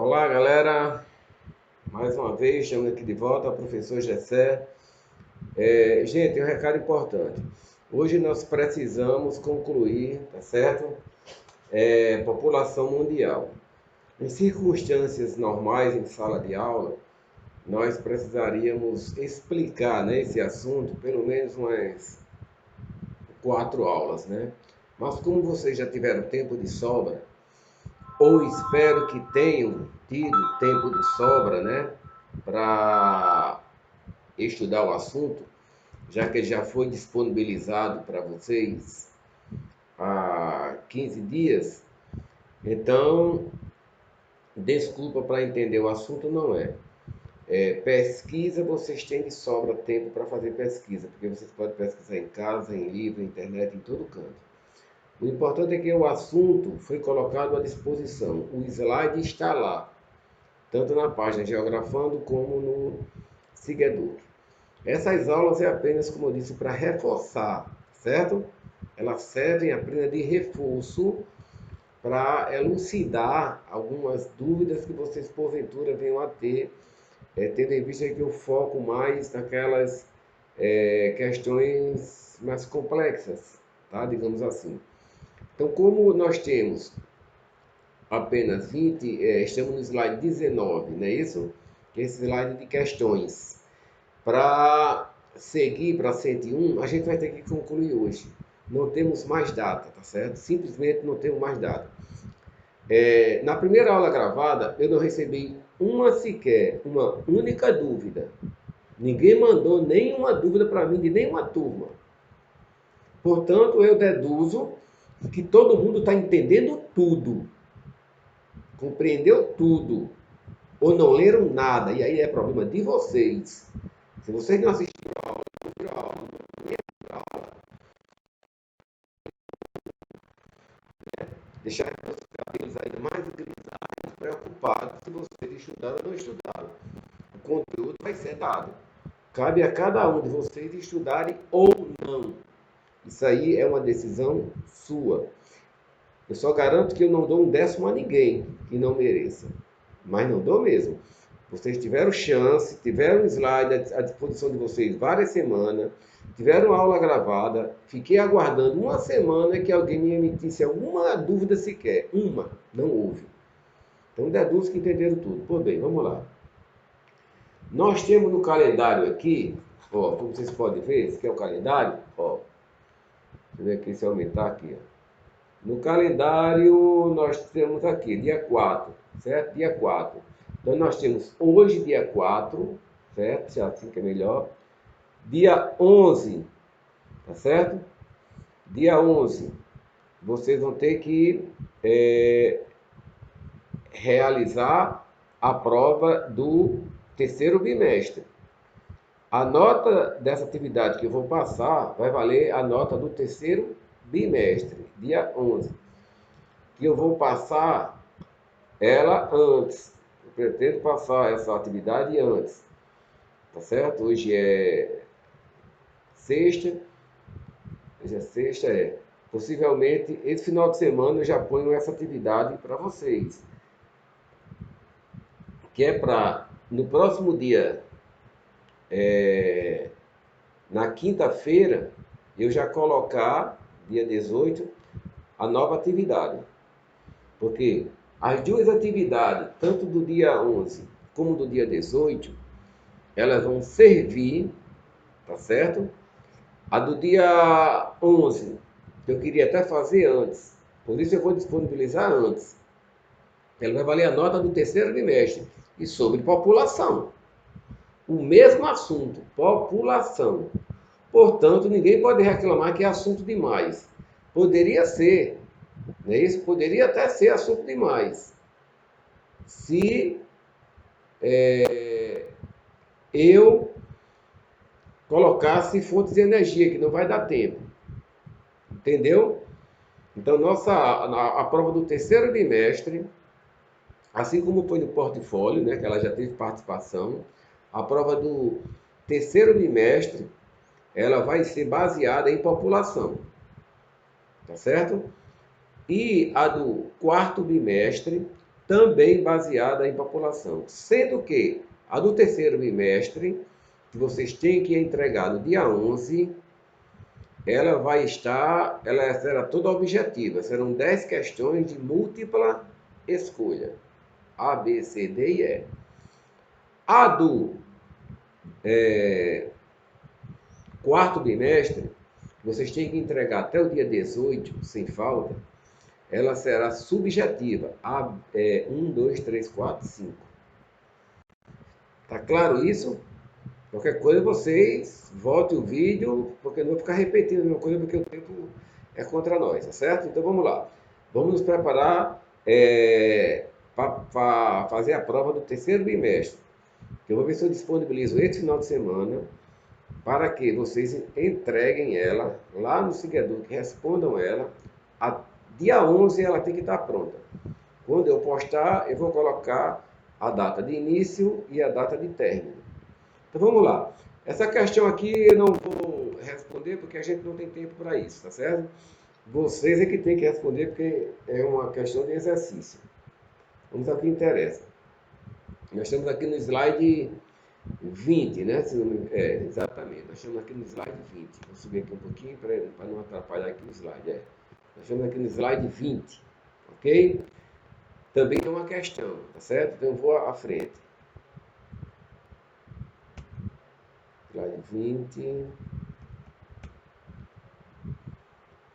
Olá, galera. Mais uma vez, estamos aqui de volta, professor Gessé. Gente, um recado importante. Hoje nós precisamos concluir, tá certo? População mundial. Em circunstâncias normais, em sala de aula, nós precisaríamos explicar, né, esse assunto, pelo menos umas 4 aulas, né? Mas como vocês já tiveram tempo de sobra, ou espero que tenham tido tempo de sobra, né, para estudar o assunto, já que já foi disponibilizado para vocês há 15 dias, então, desculpa para entender o assunto não é. Pesquisa, vocês têm de sobra tempo para fazer pesquisa, porque vocês podem pesquisar em casa, em livro, internet, em todo canto. O importante é que o assunto foi colocado à disposição, o slide está lá, tanto na página Geografando como no Sigeduc. Essas aulas é apenas, como eu disse, para reforçar, certo? Elas servem apenas de reforço para elucidar algumas dúvidas que vocês porventura venham a ter, tendo em vista que eu foco mais naquelas questões mais complexas, tá? Digamos assim. Então, como nós temos apenas 20, estamos no slide 19, não é isso? Que é esse slide de questões. Para seguir para 101, a gente vai ter que concluir hoje. Não temos mais data, tá certo? Simplesmente não temos mais data. Na primeira aula gravada, eu não recebi uma sequer, uma única dúvida. Ninguém mandou nenhuma dúvida para mim de nenhuma turma. Portanto, eu deduzo que todo mundo está entendendo tudo. Compreendeu tudo. Ou não leram nada. E aí é problema de vocês. Se vocês não assistiram a aula, deixar os cabelos ainda mais grisalhos, preocupados se vocês estudaram ou não estudaram. O conteúdo vai ser dado. Cabe a cada um de vocês estudarem ou não. Isso aí é uma decisão sua. Eu só garanto que eu não dou um décimo a ninguém que não mereça. Mas não dou mesmo. Vocês tiveram chance, tiveram slide à disposição de vocês várias semanas, tiveram aula gravada, fiquei aguardando uma semana que alguém me emitisse alguma dúvida sequer. Uma, não houve. Então deduz que entenderam tudo. Pois bem, vamos lá. Nós temos no calendário aqui, ó, como vocês podem ver, esse aqui é o calendário, ó. Deixa eu ver aqui se eu aumentar aqui, ó. No calendário nós temos aqui, dia 4, certo? Dia 4. Então nós temos hoje, dia 4, certo? Se assim que é melhor. Dia 11, tá certo? Dia 11, vocês vão ter que realizar a prova do terceiro bimestre. A nota dessa atividade que eu vou passar vai valer a nota do terceiro bimestre, dia 11. Que eu vou passar ela antes. Eu pretendo passar essa atividade antes. Tá certo? Hoje é sexta. Hoje é sexta, Possivelmente, esse final de semana eu já ponho essa atividade para vocês. Que é para, no próximo dia, na quinta-feira, eu já colocar, dia 18, a nova atividade. Porque as duas atividades, tanto do dia 11 como do dia 18, elas vão servir, tá certo? A do dia 11, que eu queria até fazer antes, por isso eu vou disponibilizar antes. Ela vai valer a nota do terceiro bimestre e sobre população. O mesmo assunto, população. Portanto, ninguém pode reclamar que é assunto demais. Poderia ser, não é isso? Poderia até ser assunto demais. Se eu colocasse fontes de energia, que não vai dar tempo. Entendeu? Então, a prova do terceiro bimestre, assim como foi no portfólio, né, que ela já teve participação, a prova do terceiro bimestre, ela vai ser baseada em população. Tá certo? E a do quarto bimestre, também baseada em população. Sendo que a do terceiro bimestre, que vocês têm que entregar no dia 11, ela será toda objetiva. Serão 10 questões de múltipla escolha. A, B, C, D e E. A do quarto bimestre, vocês têm que entregar até o dia 18, sem falta, ela será subjetiva. 1, 2, 3, 4, 5. Tá claro isso? Qualquer coisa vocês voltem o vídeo, porque eu não vou ficar repetindo a mesma coisa, porque o tempo é contra nós, tá certo? Então vamos lá. Vamos nos preparar para fazer a prova do terceiro bimestre. Eu vou ver se eu disponibilizo esse final de semana para que vocês entreguem ela lá no seguidor, que respondam ela. Dia 11 ela tem que estar pronta. Quando eu postar, eu vou colocar a data de início e a data de término. Então vamos lá. Essa questão aqui eu não vou responder porque a gente não tem tempo para isso, tá certo? Vocês é que tem que responder porque é uma questão de exercício. Vamos ao que interessa. Nós estamos aqui no slide 20, né? Exatamente. Nós estamos aqui no slide 20. Vou subir aqui um pouquinho para não atrapalhar aqui o slide. Nós estamos aqui no slide 20, ok? Também tem uma questão, tá certo? Então eu vou à frente. Slide 20.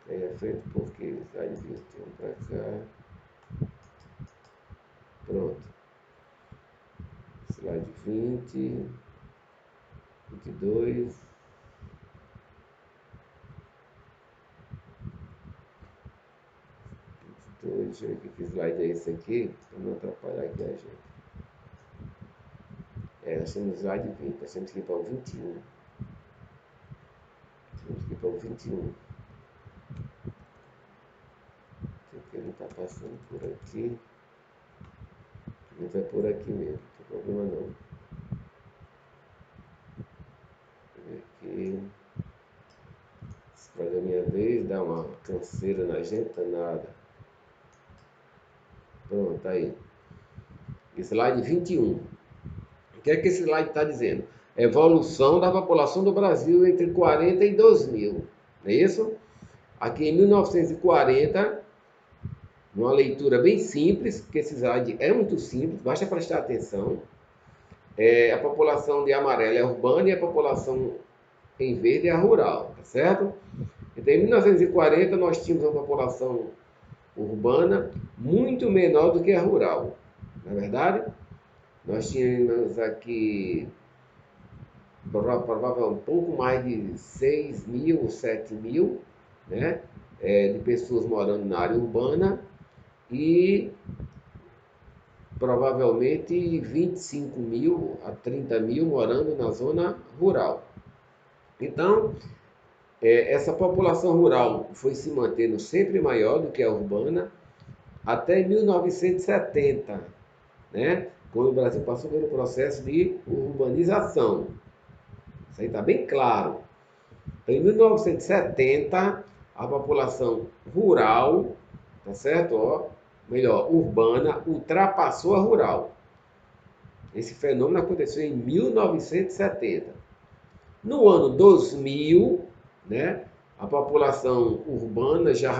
Aí à frente porque slide 21 para cá. Pronto. Slide 20. 22. Deixa eu ver que slide é esse aqui, para não atrapalhar aqui a gente. Nós estamos no slide 20, nós temos que ir para o 21. Temos que ir para o 21. Porque ele está passando por aqui. Ele vai por aqui mesmo, não tem problema não. Aqui. Espera a minha vez, dá uma canseira na gente, nada. Pronto, aí. Slide 21. O que é que esse slide está dizendo? Evolução da população do Brasil entre 40 e 2000. Não é isso? Aqui em 1940, uma leitura bem simples, porque esse slide é muito simples, basta prestar atenção. A população de amarelo é urbana e a população em verde é a rural, tá certo? Então, em 1940, nós tínhamos uma população urbana muito menor do que a rural, não é verdade? Nós tínhamos aqui provavelmente um pouco mais de 6 mil, 7 mil, né, de pessoas morando na área urbana e provavelmente 25 mil a 30 mil morando na zona rural. Então, essa população rural foi se mantendo sempre maior do que a urbana até 1970, né? Quando o Brasil passou pelo processo de urbanização. Isso aí está bem claro. Então, em 1970, a população rural, tá certo? Urbana, ultrapassou a rural. Esse fenômeno aconteceu em 1970. No ano 2000, né, a população urbana já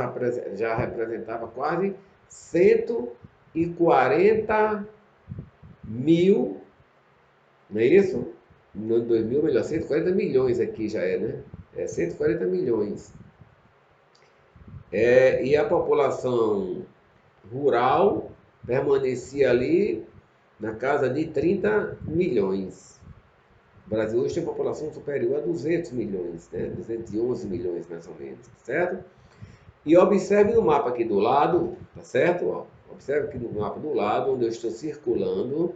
representava quase 140 mil, não é isso? No ano 2000, melhor, 140 milhões aqui já né? 140 milhões. E a população rural permanecia ali na casa de 30 milhões. O Brasil hoje tem uma população superior a 200 milhões, né? 211 milhões mais ou menos, certo? E observe no mapa aqui do lado, tá certo? Observe aqui no mapa do lado, onde eu estou circulando,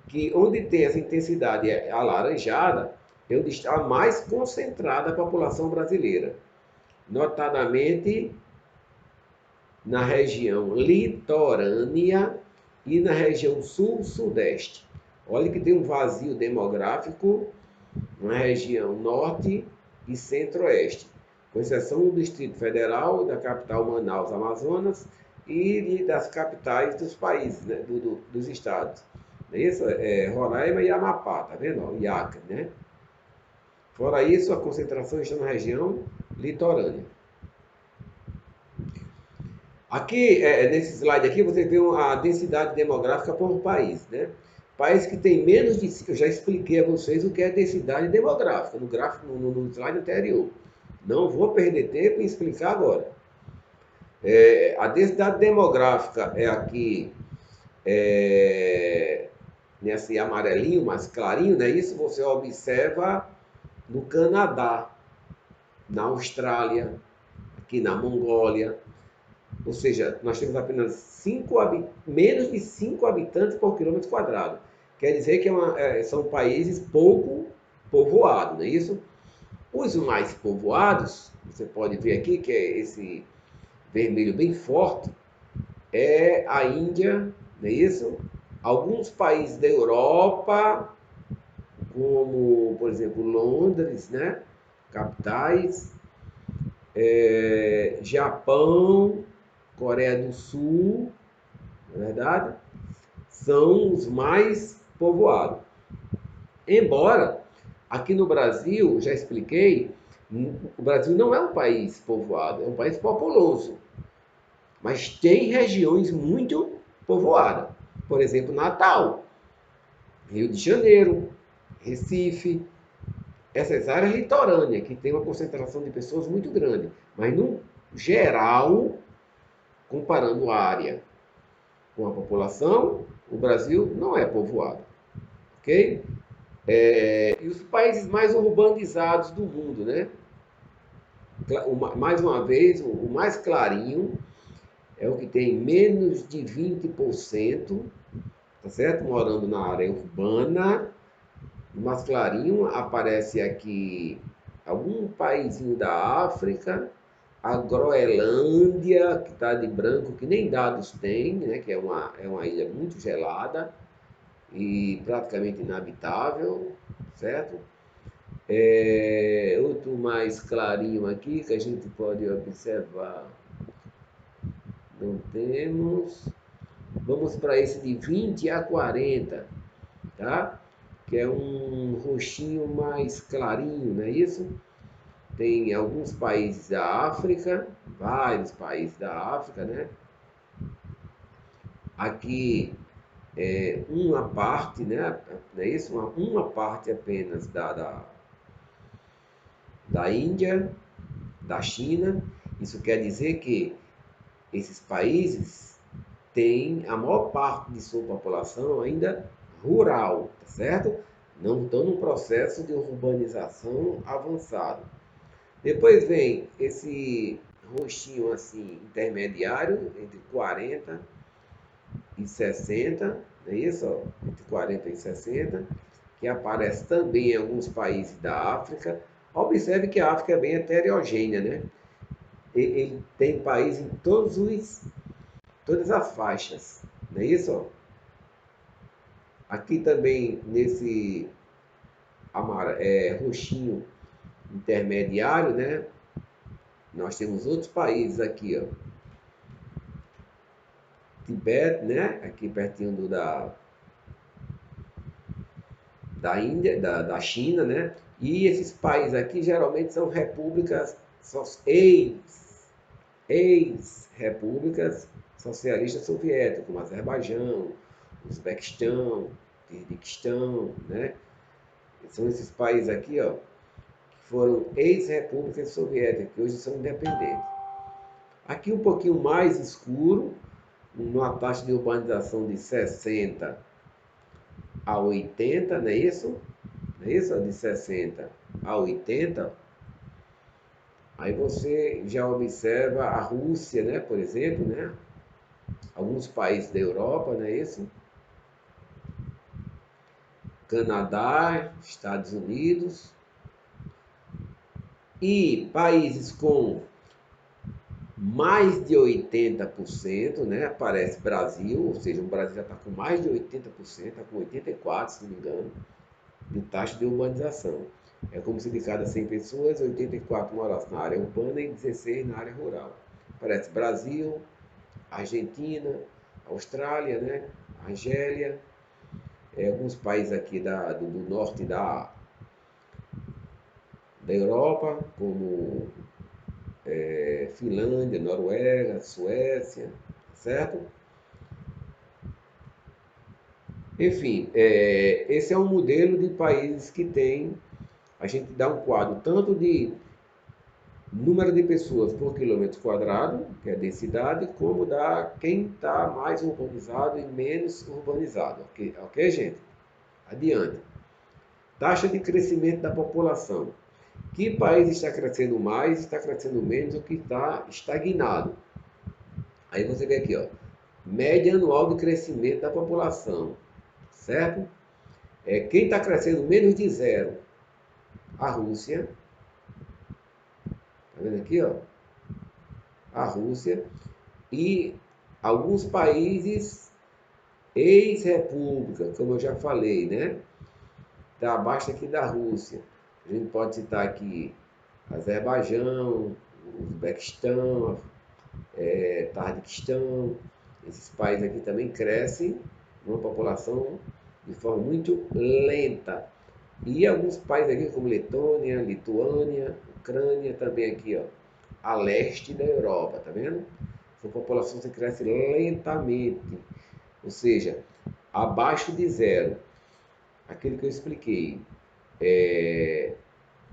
que onde tem essa intensidade alaranjada, é onde está mais concentrada a população brasileira. Notadamente na região litorânea e na região sul-sudeste. Olha que tem um vazio demográfico na região norte e centro-oeste, com exceção do Distrito Federal, da capital Manaus, Amazonas, e das capitais dos países, né? Dos estados. Isso é Roraima e Amapá, tá vendo? E Acre, né? Fora isso, a concentração está na região litorânea. Aqui, nesse slide aqui, você vê a densidade demográfica por país, né? País que tem menos de... Eu já expliquei a vocês o que é densidade demográfica no gráfico, no slide anterior. Não vou perder tempo em explicar agora. A densidade demográfica é aqui, nesse amarelinho mais clarinho, né? Isso você observa no Canadá, na Austrália, aqui na Mongólia. Ou seja, nós temos apenas menos de 5 habitantes por quilômetro quadrado. Quer dizer que são países pouco povoados, não é isso? Os mais povoados, você pode ver aqui que é esse vermelho bem forte, é a Índia, não é isso? Alguns países da Europa, como, por exemplo, Londres, né? Capitais, Japão, Coreia do Sul, na verdade, são os mais povoados. Embora, aqui no Brasil, já expliquei, o Brasil não é um país povoado, é um país populoso. Mas tem regiões muito povoadas. Por exemplo, Natal, Rio de Janeiro, Recife, essas áreas litorâneas, que tem uma concentração de pessoas muito grande. Mas, no geral, comparando a área com a população, o Brasil não é povoado. Ok? E os países mais urbanizados do mundo, né? Mais uma vez, o mais clarinho é o que tem menos de 20%, tá certo? Morando na área urbana. O mais clarinho aparece aqui algum paísinho da África, a Groenlândia, que está de branco, que nem dados tem, né? Que é uma ilha muito gelada e praticamente inabitável, certo? Outro mais clarinho aqui que a gente pode observar, não temos. Vamos para esse de 20 a 40, tá? Que é um roxinho mais clarinho, não é isso? Tem alguns países da África, vários países da África, né? Aqui uma parte, né? Não é isso? Uma parte apenas da Índia, da China. Isso quer dizer que esses países têm a maior parte de sua população ainda rural, tá certo? Não estão num processo de urbanização avançado. Depois vem esse roxinho assim intermediário entre 40 e 60, não é isso? Entre 40 e 60, que aparece também em alguns países da África. Observe que a África é bem heterogênea, né? Ele tem país em todas as faixas, não é isso? Aqui também nesse roxinho intermediário, né? Nós temos outros países aqui, ó. Tibete, né? Aqui pertinho da Índia, da China, né? E esses países aqui geralmente são repúblicas, ex-repúblicas socialistas soviéticas, como Azerbaijão, Uzbequistão, Kirguistão, né? São esses países aqui, ó, que foram ex-repúblicas soviéticas, que hoje são independentes. Aqui um pouquinho mais escuro, numa taxa de urbanização de 60 a 80, não é isso? Não é isso? De 60 a 80. Aí você já observa a Rússia, né, por exemplo, né? Alguns países da Europa, não é isso? Canadá, Estados Unidos. E países com mais de 80%, né? Aparece Brasil, ou seja, o Brasil já está com mais de 80%, está com 84%, se não me engano, de taxa de urbanização. É como se de cada 100 pessoas, 84 morassem na área urbana e 16 na área rural. Aparece Brasil, Argentina, Austrália, né? Argélia, alguns países aqui do norte da Europa, como Finlândia, Noruega, Suécia, certo? Enfim, esse é um modelo de países que tem, a gente dá um quadro tanto de número de pessoas por quilômetro quadrado, que é a densidade, como da quem está mais urbanizado e menos urbanizado. Ok, gente? Adiante. Taxa de crescimento da população. Que país está crescendo mais, está crescendo menos ou que está estagnado? Aí você vê aqui, ó, média anual de crescimento da população, certo? Quem está crescendo menos de zero? A Rússia. Tá vendo aqui, ó? A Rússia. E alguns países ex-república, como eu já falei, né? Está abaixo aqui da Rússia. A gente pode citar aqui Azerbaijão, Uzbequistão, Tajiquistão. Esses países aqui também crescem uma população de forma muito lenta. E alguns países aqui como Letônia, Lituânia, Ucrânia, também aqui, ó, a leste da Europa, tá vendo? Sua população se cresce lentamente, ou seja, abaixo de zero. Aquilo que eu expliquei,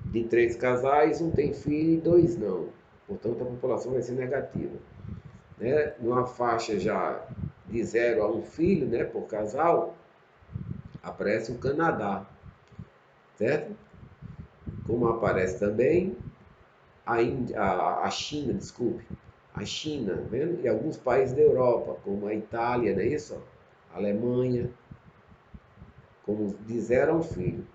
de 3 casais, um tem filho e 2 não. Portanto, a população vai ser negativa. Né? Numa faixa já de 0 a 1 filho, né, por casal, aparece o Canadá, certo? Como aparece também a China, desculpe, a China, vendo? E alguns países da Europa, como a Itália, não é isso? A Alemanha, como de 0 a 1 filho.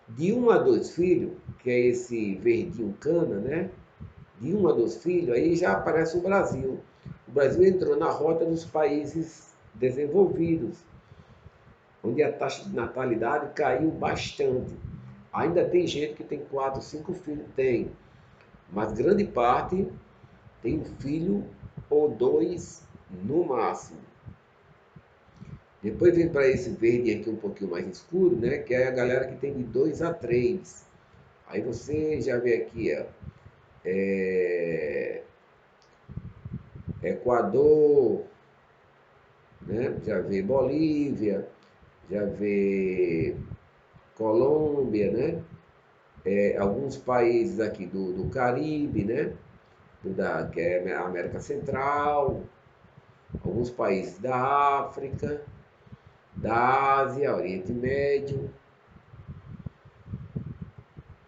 De 1 a 2 filhos, que é esse verdinho cana, né? De 1 a 2 filhos, aí já aparece o Brasil. O Brasil entrou na rota dos países desenvolvidos, onde a taxa de natalidade caiu bastante. Ainda tem gente que tem 4, 5 filhos, tem, mas grande parte tem um filho ou 2 no máximo. Depois vem para esse verde aqui um pouquinho mais escuro, né? Que é a galera que tem de 2 a 3. Aí você já vê aqui, ó, Equador, né? Já vê Bolívia, já vê Colômbia, né? Alguns países aqui do Caribe, né? Que é a América Central, alguns países da África, da Ásia, Oriente Médio,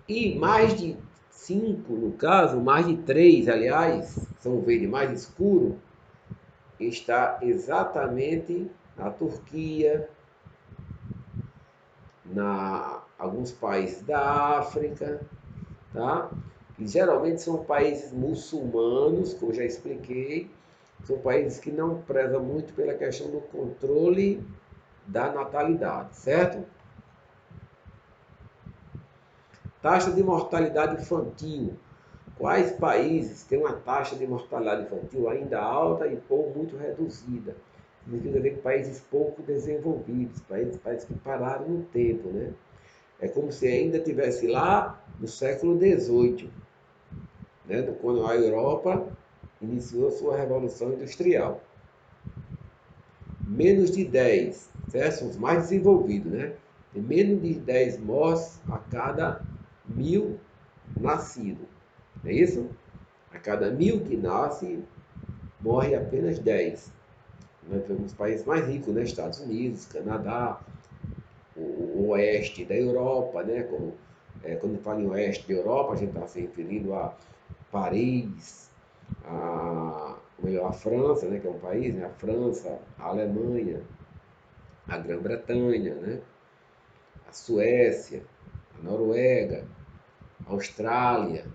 e mais de 5, no caso, mais de 3, aliás, são verde mais escuro, está exatamente na Turquia, alguns países da África, tá? Que geralmente são países muçulmanos, como eu já expliquei, são países que não prezam muito pela questão do controle da natalidade, certo? Taxa de mortalidade infantil. Quais países têm uma taxa de mortalidade infantil ainda alta ou muito reduzida? Significa ver que países pouco desenvolvidos, países que pararam no tempo, né? É como se ainda tivesse lá no século XVIII, né? Quando a Europa iniciou a sua revolução industrial. Menos de 10, certo? São os mais desenvolvidos, né? Tem menos de 10 mortes a cada 1000 nascidos. É isso? A cada 1000 que nasce, morre apenas 10. Nós temos países mais ricos, né? Estados Unidos, Canadá, o oeste da Europa, né? Quando fala em oeste da Europa, a gente está se referindo a Paris, a França, né? Que é um país, né? A França, a Alemanha, a Grã-Bretanha, né? A Suécia, a Noruega, a Austrália.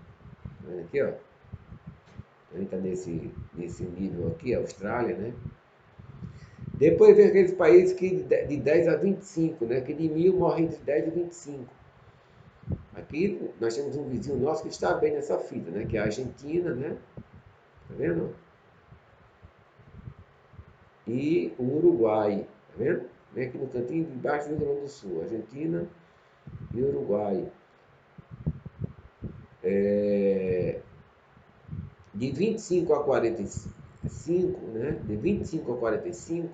Tá aqui, ó. A gente está nesse nível aqui, a Austrália, né? Depois vem aqueles países que de 10 a 25, né? Que de 1000 morrem de 10 a 25. Aqui nós temos um vizinho nosso que está bem nessa fita, né? Que é a Argentina, né? Tá vendo? e o Uruguai, tá vendo? Vem aqui no cantinho de baixo do Rio Grande do Sul, Argentina e Uruguai. De 25 a 45, né? De 25 a 45,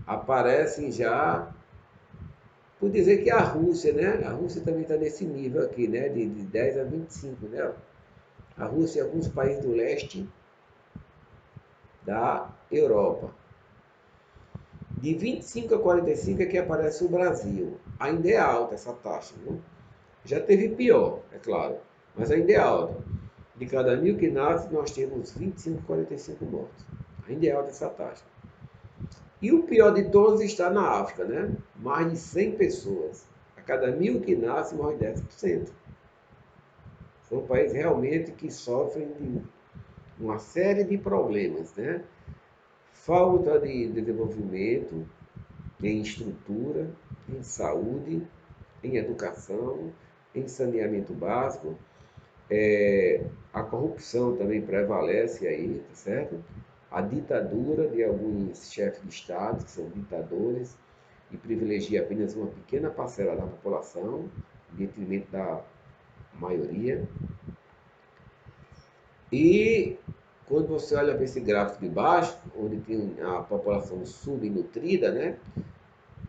aparecem já, por dizer que a Rússia, né? A Rússia também está nesse nível aqui, né? De 10 a 25, né? A Rússia e alguns países do leste da Europa. De 25 a 45 é que aparece o Brasil. Ainda é alta essa taxa, viu? Já teve pior, é claro, mas ainda é alta. De cada 1.000 que nasce, nós temos 25 a 45 mortos. Ainda é alta essa taxa. E o pior de todos está na África, né? Mais de 100 pessoas. A cada 1.000 que nasce, morre 10%. São países realmente que sofrem de uma série de problemas, né? Falta de desenvolvimento em estrutura, em saúde, em educação, em saneamento básico. A corrupção também prevalece aí, tá certo? A ditadura de alguns chefes de Estado, que são ditadores, e privilegia apenas uma pequena parcela da população, em detrimento da maioria. E quando você olha para esse gráfico de baixo, onde tem a população subnutrida, né?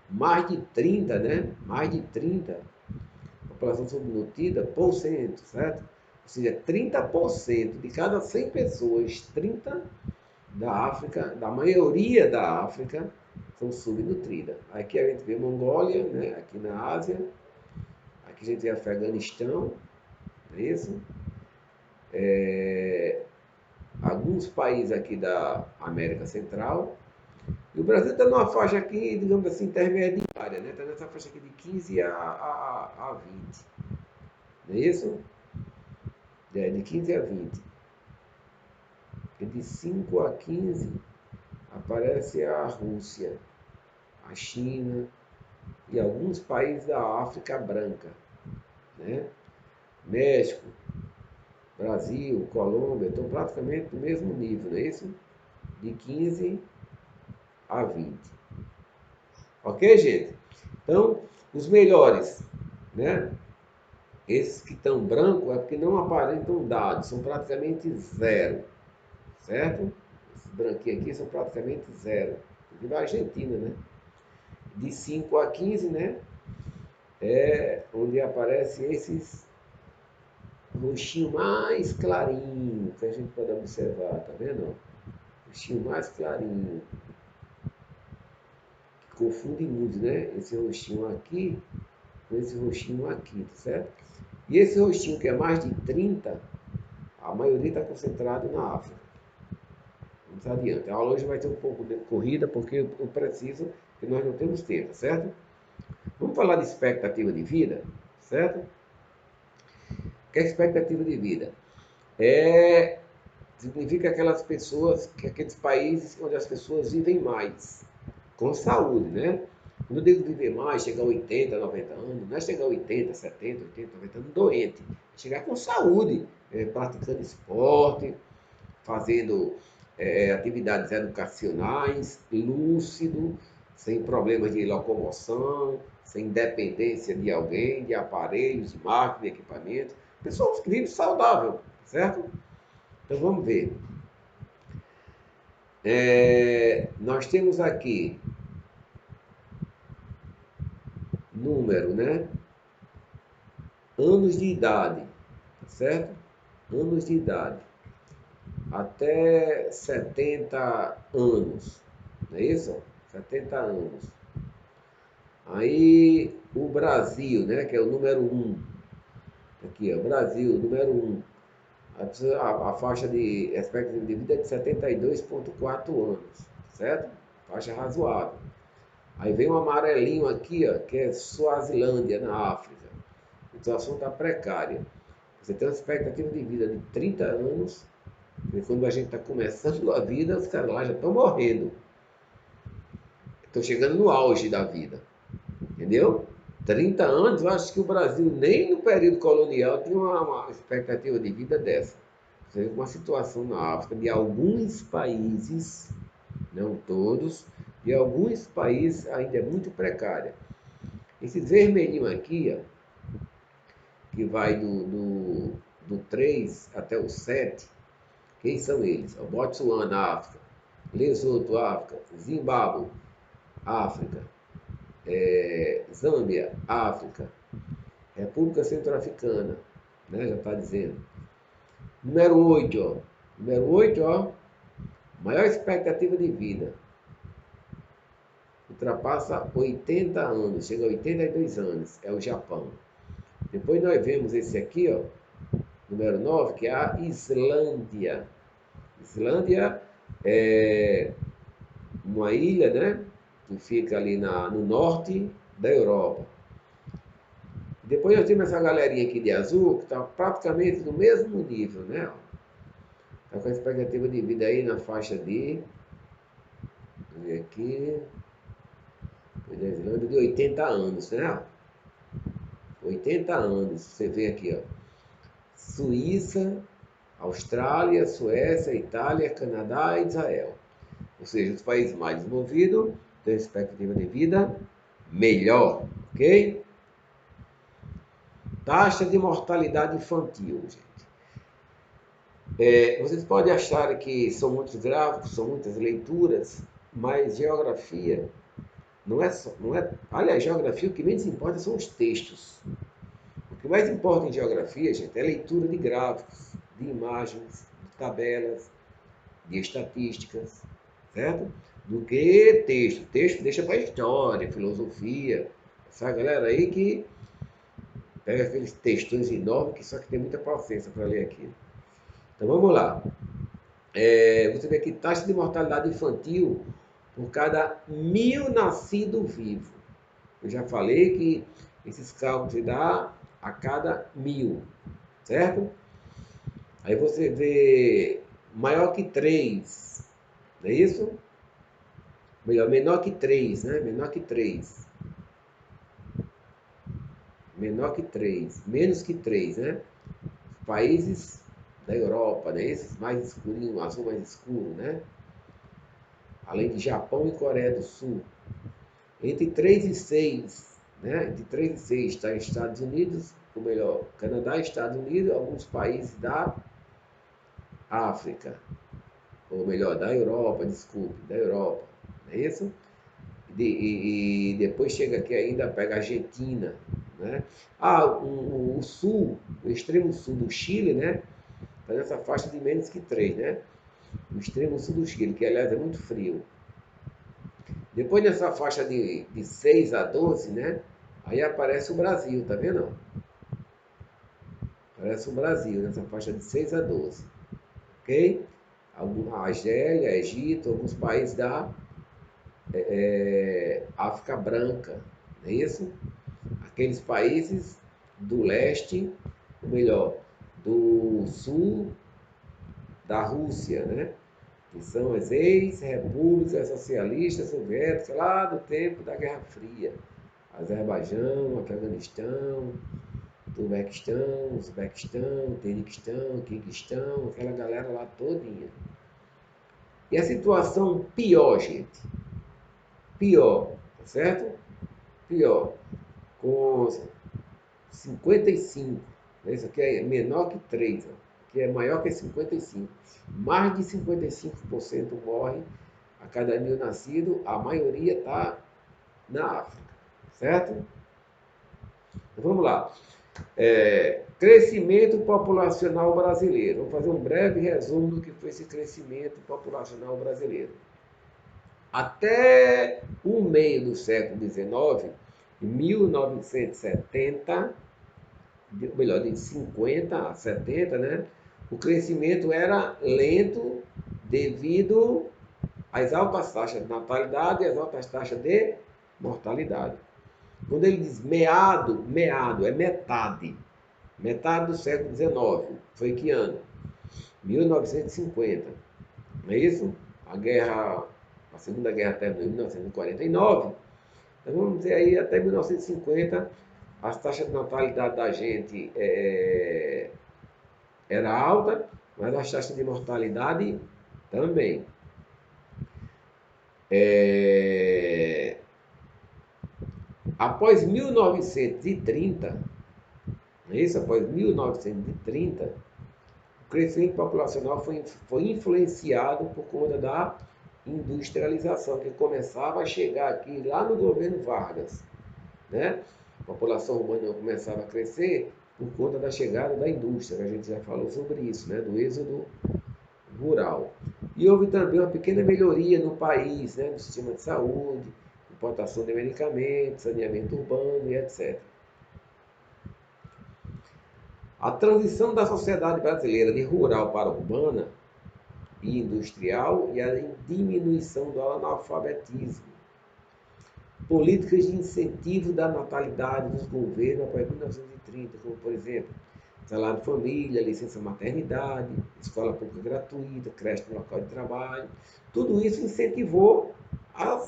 Mais de 30, né? Mais de 30 população subnutrida por cento, certo? Ou seja, 30% de cada 100 pessoas, 30 da África, da maioria da África, são subnutridas. Aqui a gente vê Mongólia, né? Aqui na Ásia, aqui a gente vê Afeganistão, não é isso? Alguns países aqui da América Central. E o Brasil está numa faixa aqui, digamos assim, intermediária, né? Está nessa faixa aqui de 15 a 20. Não é isso? De 15 a 20. E de 5 a 15 aparece a Rússia, a China e alguns países da África branca, né? México, Brasil, Colômbia, estão praticamente no mesmo nível, não é isso? De 15 a 20. Ok, gente? Então, os melhores, né? Esses que estão brancos é porque não aparentam dados, são praticamente zero, certo? Esses branquinhos aqui são praticamente zero. Aqui da Argentina, né? De 5 a 15, né? É onde aparecem esses roxinho mais clarinho, que a gente pode observar, tá vendo? Roxinho mais clarinho. Que confunde muito, né? Esse roxinho aqui com esse roxinho aqui, tá certo? E esse roxinho que é mais de 30, a maioria está concentrado na África. Não adianta. A aula hoje vai ter um pouco de corrida, porque eu preciso, que nós não temos tempo, certo? Vamos falar de expectativa de vida, certo? O que é expectativa de vida? Significa aquelas pessoas, aqueles países onde as pessoas vivem mais, com saúde, né? Quando eu digo viver mais, chegar a 80, 90 anos, não é chegar a 80, 70, 80, 90 anos doente, é chegar com saúde, praticando esporte, fazendo atividades educacionais, lúcido, sem problemas de locomoção, sem dependência de alguém, de aparelhos, de máquinas, de equipamentos. Pessoas que vivem saudável, certo? Então vamos ver. Nós temos aqui número, né? Anos de idade, certo? Anos de idade. Até 70 anos, não é isso? 70 anos. Aí o Brasil, né? Que é o número 1. Aqui, ó, Brasil, número 1. A faixa de expectativa de vida é de 72,4 anos, certo? Faixa razoável. Aí vem um amarelinho aqui, ó, que é Suazilândia, na África. A situação está precária. Você tem uma expectativa de vida de 30 anos, e quando a gente está começando a vida, os caras lá já estão morrendo. Estão chegando no auge da vida. Entendeu? 30 anos, eu acho que o Brasil, nem no período colonial, tinha uma expectativa de vida dessa. Você vê uma situação na África de alguns países, não todos, e alguns países ainda é muito precária. Esse vermelhinho aqui, ó, que vai do 3 até o 7, quem são eles? O Botsuana, África, Lesoto, África, Zimbábue, África, Zâmbia, África, República Centro-Africana, né, já está dizendo. Número 8, ó. Número 8, ó. Maior expectativa de vida. Ultrapassa 80 anos, chega a 82 anos, é o Japão. Depois nós vemos esse aqui, ó, número 9, que é a Islândia. Islândia é uma ilha, né, que fica ali no norte da Europa. Depois nós temos essa galerinha aqui de azul, que está praticamente no mesmo nível, né? Está com a expectativa de vida aí na faixa de, vamos ver aqui, da Islândia, de 80 anos, né? 80 anos, você vê aqui, ó. Suíça, Austrália, Suécia, Itália, Canadá e Israel. Ou seja, os países mais desenvolvidos têm expectativa de vida melhor, ok? Taxa de mortalidade infantil, gente. Vocês podem achar que são muitos gráficos, são muitas leituras, mas geografia aliás, geografia o que menos importa são os textos. O que mais importa em geografia, gente, é a leitura de gráficos, de imagens, de tabelas, de estatísticas, certo? Do que texto. Texto deixa para história, filosofia. Essa galera aí que pega aqueles textões enormes que só que tem muita paciência para ler aqui. Então vamos lá. Você vê aqui taxa de mortalidade infantil por cada 1.000 nascidos vivos. Eu já falei que esses cálculos se dá a cada 1.000, certo? Aí você vê maior que 3, não é isso? Melhor, menor que 3, né? Menor que 3. Menor que 3. Menos que 3, né? Países da Europa, né? Esses mais escurinhos, azul mais escuro, né? Além de Japão e Coreia do Sul. Entre 3 e 6, né? Entre 3 e 6 está Estados Unidos, ou melhor, Canadá, Estados Unidos, alguns países da África, ou melhor, da Europa, desculpe, da Europa, não é isso? E depois chega aqui ainda, pega a Argentina, né? O sul, o extremo sul do Chile, né? Está nessa faixa de menos que 3, né? O extremo sul do Chile, que aliás é muito frio. Depois nessa faixa de 6 a 12, né? Aí aparece o Brasil, tá vendo? Aparece o Brasil nessa faixa de 6 a 12. Ok? A Argélia, Egito, alguns países da África Branca, não é isso? Aqueles países do leste, ou melhor, do sul da Rússia, né? Que são as ex-repúblicas socialistas soviéticas lá do tempo da Guerra Fria. Azerbaijão, Afeganistão, Turbequistão, Uzbequistão, Tadiquistão, Quirguistão, aquela galera lá todinha. E a situação pior, gente? Pior, tá certo? Pior. Com 55. Isso aqui é menor que 3, ó, que é maior que 55. Mais de 55% morre a cada 1.000 nascidos, a maioria está na África, certo? Então, vamos lá. Crescimento populacional brasileiro. Vamos fazer um breve resumo do que foi esse crescimento populacional brasileiro. Até o meio do século XIX, em 1970, melhor, de 50 a 70, né? O crescimento era lento devido às altas taxas de natalidade e às altas taxas de mortalidade. Quando ele diz meado é metade. Metade do século XIX. Foi que ano? 1950. Não é isso? A Segunda Guerra terminou em 1949. Então vamos dizer aí, até 1950, as taxas de natalidade da gente era alta, mas as taxas de mortalidade também. É, após 1930, não é isso? Após 1930, o crescimento populacional foi influenciado por conta da industrialização, que começava a chegar aqui lá no governo Vargas, né? A população urbana começava a crescer por conta da chegada da indústria, a gente já falou sobre isso, né? Do êxodo rural. E houve também uma pequena melhoria no país, né? No sistema de saúde, importação de medicamentos, saneamento urbano e etc. A transição da sociedade brasileira de rural para urbana e industrial e a diminuição do analfabetismo. Políticas de incentivo da natalidade dos governos após 1930, como, por exemplo, salário família, licença maternidade, escola pública gratuita, creche no local de trabalho. Tudo isso incentivou a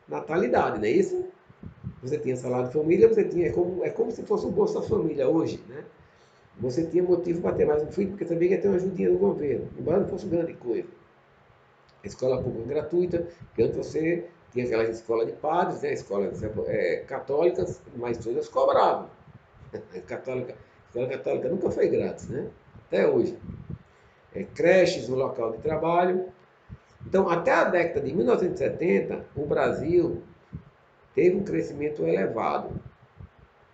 natalidade, não é isso? Você tinha salário família, você tinha, é como se fosse o Bolsa Família hoje, né? Você tinha motivo para ter mais um filho, porque também ia ter uma ajudinha do governo, embora não fosse grande coisa. Escola pública gratuita, que antes você tinha aquelas escolas de padres, né, escolas católicas, mas todas cobravam. A escola católica nunca foi grátis, né? Até hoje. Creches no local de trabalho. Então, até a década de 1970, o Brasil teve um crescimento elevado.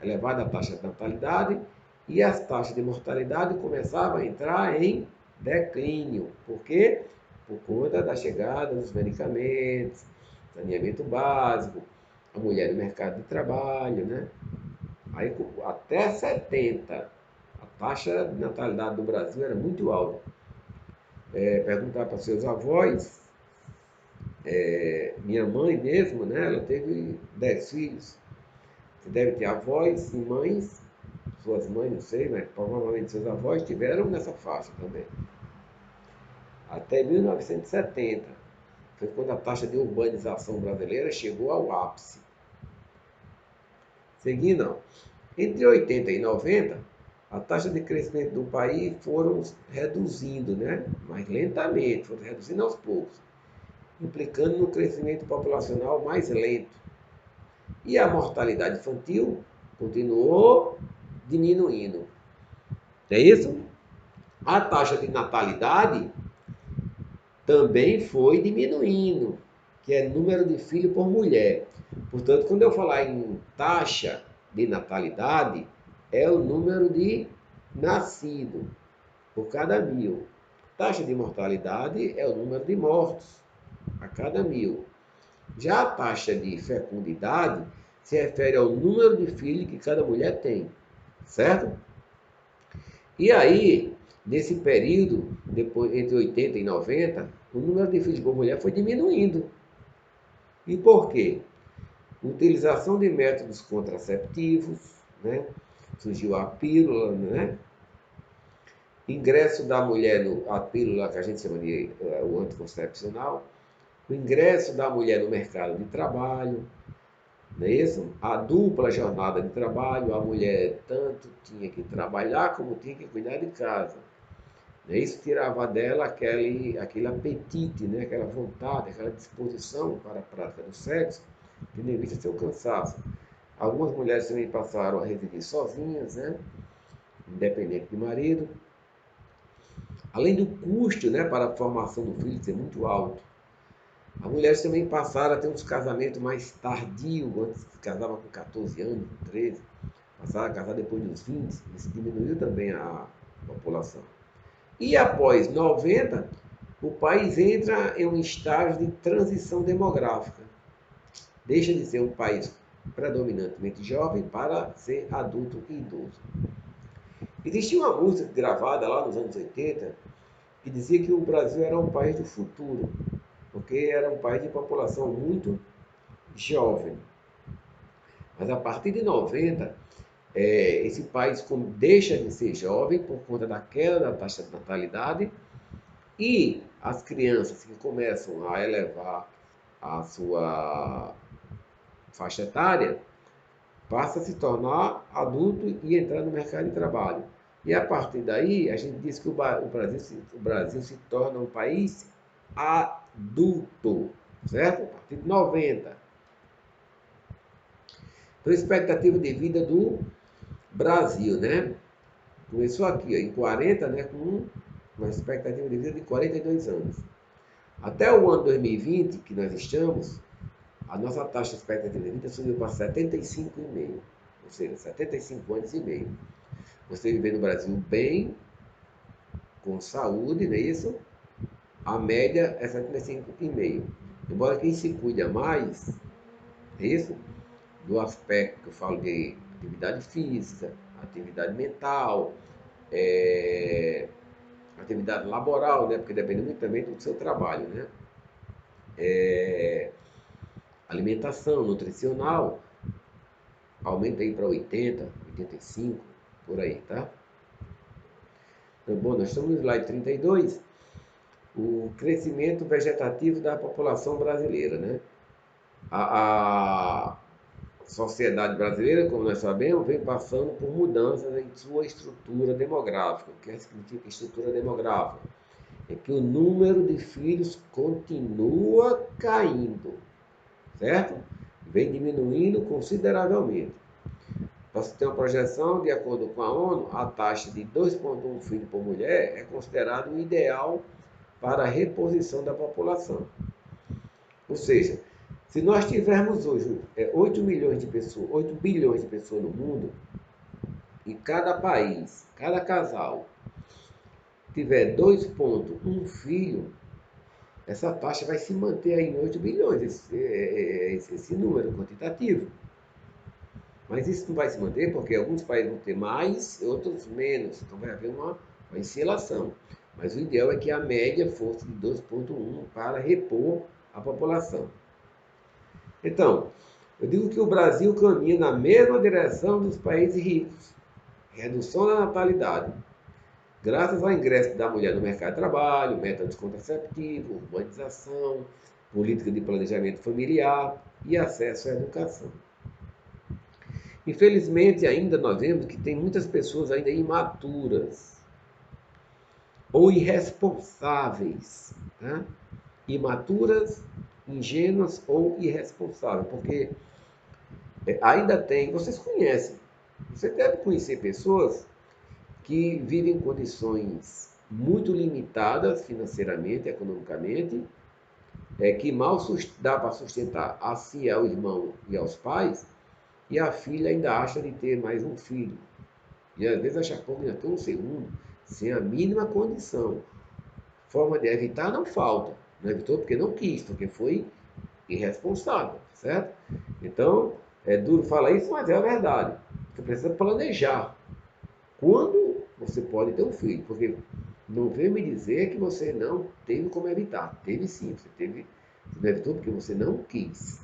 Elevada a taxa de natalidade e as taxas de mortalidade começavam a entrar em declínio. Por quê? Por conta da chegada dos medicamentos, saneamento básico, a mulher no mercado de trabalho, né? Aí, até 70, a taxa de natalidade do Brasil era muito alta. Perguntar para seus avós, minha mãe mesmo, né? Ela teve 10 filhos. Você deve ter avós e mães, suas mães, não sei, mas provavelmente seus avós tiveram nessa faixa também. Até 1970, foi quando a taxa de urbanização brasileira chegou ao ápice. Seguindo, entre 80 e 90, a taxa de crescimento do país foram reduzindo, né? Mas lentamente, foram reduzindo aos poucos, implicando no crescimento populacional mais lento. E a mortalidade infantil continuou diminuindo. É isso? A taxa de natalidade também foi diminuindo, que é número de filhos por mulher. Portanto, quando eu falar em taxa de natalidade, é o número de nascido por cada 1000. Taxa de mortalidade é o número de mortos a cada 1000. Já a taxa de fecundidade se refere ao número de filhos que cada mulher tem, certo? E aí, nesse período, depois, entre 80 e 90, o número de filhos por mulher foi diminuindo. E por quê? Utilização de métodos contraceptivos, né? Surgiu a pílula, né? Ingresso da mulher a pílula que a gente chama de o anticoncepcional, o ingresso da mulher no mercado de trabalho, não é isso? A dupla jornada de trabalho, a mulher tanto tinha que trabalhar como tinha que cuidar de casa. Isso tirava dela aquele apetite, né? Aquela vontade, aquela disposição para a prática do sexo, tendo em vista seu cansaço. Algumas mulheres também passaram a residir sozinhas, né? Independente de marido. Além do custo, né, para a formação do filho ser muito alto. As mulheres também passaram a ter uns casamentos mais tardios, antes se casavam com 14 anos, com 13, passaram a casar depois dos 20, isso diminuiu também a população. E após 90, o país entra em um estágio de transição demográfica. Deixa de ser um país predominantemente jovem para ser adulto e idoso. Existia uma música gravada lá nos anos 80 que dizia que o Brasil era um país do futuro, porque era um país de população muito jovem. Mas a partir de 90, esse país deixa de ser jovem por conta da queda da taxa de natalidade e as crianças que começam a elevar a sua faixa etária passam a se tornar adulto e entrar no mercado de trabalho. E a partir daí, a gente diz que o Brasil se torna um país adulto. certo? A partir de 90. Então, a expectativa de vida do Brasil, né? Começou aqui, ó, em 40, né, com uma expectativa de vida de 42 anos. Até o ano 2020, que nós estamos, a nossa taxa de expectativa de vida subiu para 75,5, ou seja, 75 anos e meio. Você viver no Brasil bem, com saúde, não é isso? A média é 75,5. Embora quem se cuida mais, é isso? Do aspecto que eu falo de atividade física, atividade mental, atividade laboral, né? Porque depende muito também do seu trabalho, né? Alimentação, nutricional, aumenta aí para 80, 85, por aí, tá? Então, bom, nós estamos no slide 32, o crescimento vegetativo da população brasileira, né? A sociedade brasileira, como nós sabemos, vem passando por mudanças em sua estrutura demográfica. O que significa estrutura demográfica? É que o número de filhos continua caindo, certo? Vem diminuindo consideravelmente. Para se ter uma projeção, de acordo com a ONU, a taxa de 2,1 filhos por mulher é considerado o ideal para a reposição da população. Ou seja, se nós tivermos hoje 8 milhões de pessoas, 8 bilhões de pessoas no mundo, e cada país, cada casal, tiver 2,1 filho, essa taxa vai se manter aí em 8 bilhões, esse número quantitativo. Mas isso não vai se manter porque alguns países vão ter mais, outros menos. Então vai haver uma oscilação. Mas o ideal é que a média fosse de 2,1 para repor a população. Então, eu digo que o Brasil caminha na mesma direção dos países ricos. Redução da natalidade. Graças ao ingresso da mulher no mercado de trabalho, métodos contraceptivos, urbanização, política de planejamento familiar e acesso à educação. Infelizmente, ainda nós vemos que tem muitas pessoas ainda imaturas ou irresponsáveis, tá? Imaturas, ingênuas ou irresponsáveis, porque ainda tem, vocês conhecem, você deve conhecer pessoas que vivem em condições muito limitadas financeiramente, economicamente, que mal dá para sustentar a si, ao irmão e aos pais, e a filha ainda acha de ter mais um filho. E às vezes acha pouco ainda tem um segundo, sem a mínima condição. Forma de evitar não falta. Não evitou porque não quis, porque foi irresponsável, certo? Então, é duro falar isso, mas é a verdade. Você precisa planejar quando você pode ter um filho, porque não vem me dizer que você não teve como evitar. Teve sim, você não evitou porque você não quis.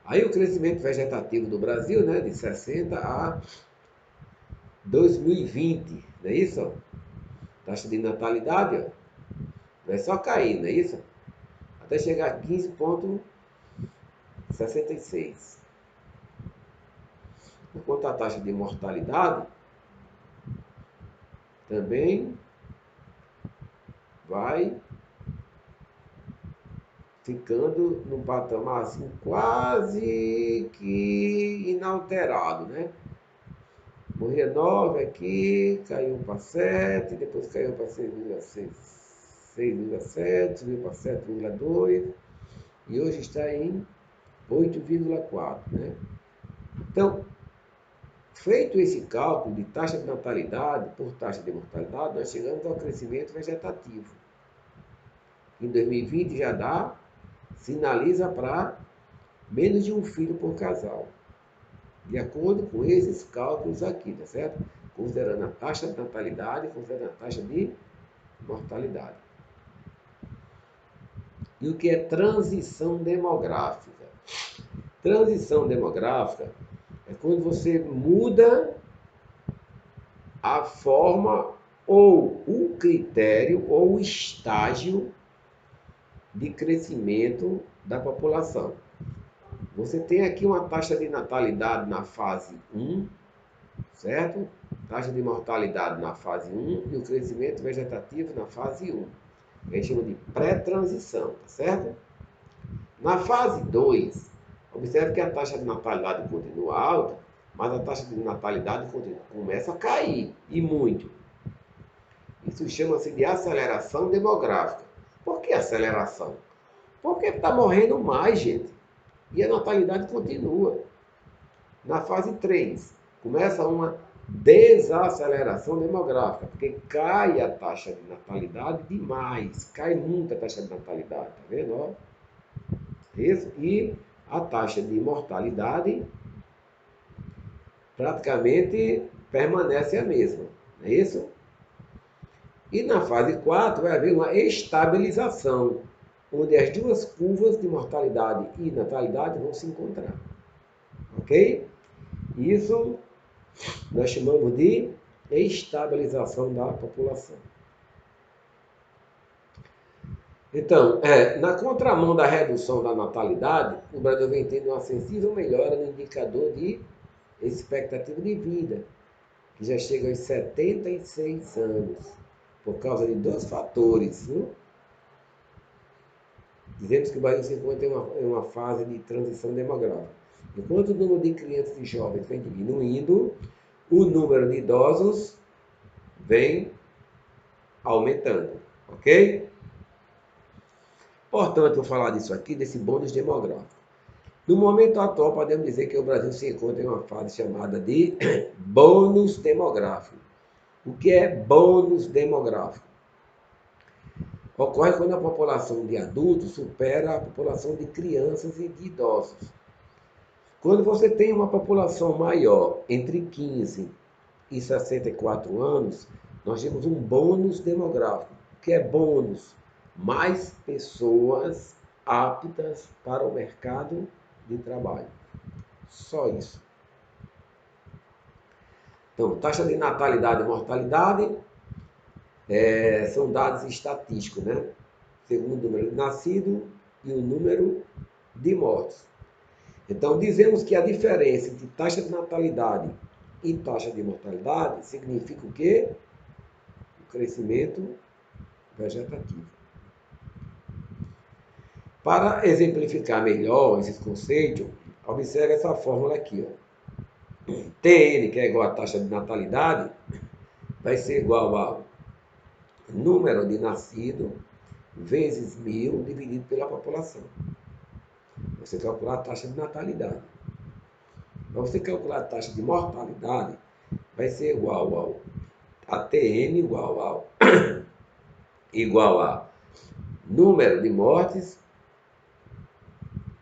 Aí o crescimento vegetativo do Brasil, né, de 60 a 2020, não é isso? Taxa de natalidade, ó, vai só cair, não é isso? Até chegar a 15,66. Enquanto a taxa de mortalidade também vai ficando num patamar assim, quase que inalterado, né? Morria 9 aqui, caiu para 7, depois caiu para 6,6, 6,7, subiu para 7,2 e hoje está em 8,4, né? Então, feito esse cálculo de taxa de natalidade por taxa de mortalidade, nós chegamos ao crescimento vegetativo. Em 2020 já sinaliza para menos de um filho por casal. De acordo com esses cálculos aqui, tá certo? Considerando a taxa de natalidade, considerando a taxa de mortalidade. E o que é transição demográfica? Transição demográfica é quando você muda a forma ou o critério ou o estágio de crescimento da população. Você tem aqui uma taxa de natalidade na fase 1, certo? Taxa de mortalidade na fase 1 e o crescimento vegetativo na fase 1. A gente chama de pré-transição, tá certo? Na fase 2, observe que a taxa de natalidade continua alta, mas a taxa de natalidade começa a cair, e muito. Isso chama-se de aceleração demográfica. Por que aceleração? Porque está morrendo mais gente. E a natalidade continua. Na fase 3, começa uma desaceleração demográfica, porque cai a taxa de natalidade demais, cai muito a taxa de natalidade, tá vendo? Ó? Isso. E a taxa de mortalidade praticamente permanece a mesma, não é isso? E na fase 4 vai haver uma estabilização, onde as duas curvas de mortalidade e natalidade vão se encontrar. Ok? Isso nós chamamos de estabilização da população. Então, na contramão da redução da natalidade, o Brasil vem tendo uma sensível melhora no indicador de expectativa de vida, que já chega aos 76 anos, por causa de dois fatores. Viu? Dizemos que o Brasil se encontra em uma fase de transição demográfica. Enquanto o número de crianças e jovens vem diminuindo, o número de idosos vem aumentando, ok? Portanto, vou falar disso aqui, desse bônus demográfico. No momento atual, podemos dizer que o Brasil se encontra em uma fase chamada de bônus demográfico. O que é bônus demográfico? Ocorre quando a população de adultos supera a população de crianças e de idosos. Quando você tem uma população maior, entre 15 e 64 anos, nós temos um bônus demográfico. O que é bônus? Mais pessoas aptas para o mercado de trabalho. Só isso. Então, taxa de natalidade e mortalidade são dados estatísticos, né? Segundo o número de nascidos e o número de mortos. Então, dizemos que a diferença entre taxa de natalidade e taxa de mortalidade significa o quê? O crescimento vegetativo. Para exemplificar melhor esses conceitos, observe essa fórmula aqui. Ó. Tn, que é igual à taxa de natalidade, vai ser igual ao número de nascido vezes 1000 dividido pela população. Você calcular a taxa de natalidade. Para você calcular a taxa de mortalidade, vai ser igual ao ATN igual a número de mortes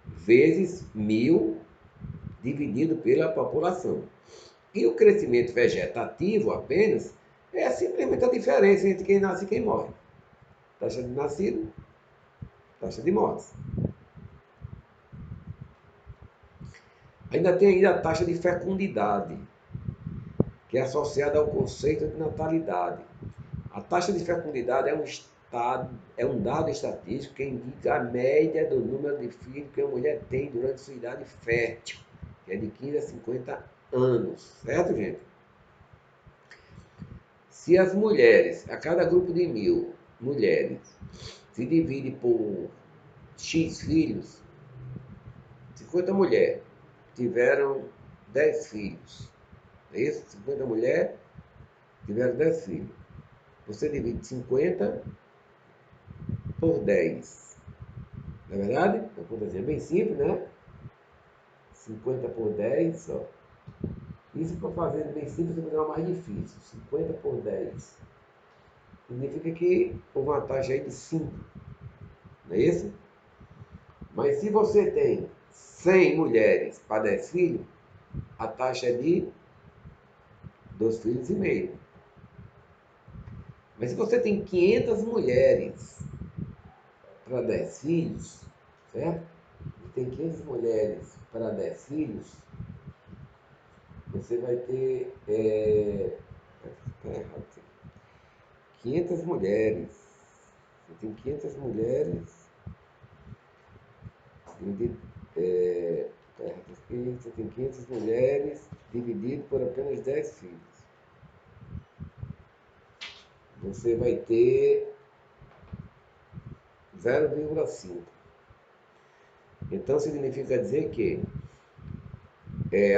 vezes 1000 dividido pela população. E o crescimento vegetativo apenas é simplesmente a diferença entre quem nasce e quem morre. Taxa de nascido, taxa de mortes. Ainda tem a taxa de fecundidade, que é associada ao conceito de natalidade. A taxa de fecundidade é um dado estatístico que indica a média do número de filhos que a mulher tem durante sua idade fértil, que é de 15 a 50 anos. Certo, gente? Se as mulheres, a cada grupo de 1000 mulheres, se divide por X filhos, 50 mulheres tiveram 10 filhos. É isso? 50 mulheres tiveram 10 filhos. Você divide 50 por 10. Não é verdade? A contazinha é bem simples, né? 50 por 10, ó. Isso para fazer bem simples, eu vou dar uma mais difícil. 50 por 10. Significa que houve uma taxa aí de 5. Não é isso? Mas se você tem 100 mulheres para 10 filhos, a taxa é de 2 filhos e meio. Mas se você tem 500 mulheres para 10 filhos, certo? E tem 500 mulheres para 10 filhos, você vai ter 500 mulheres. Você tem 500 mulheres. Você tem 500 mulheres dividido por apenas 10 filhos. Você vai ter 0,5. Então significa dizer que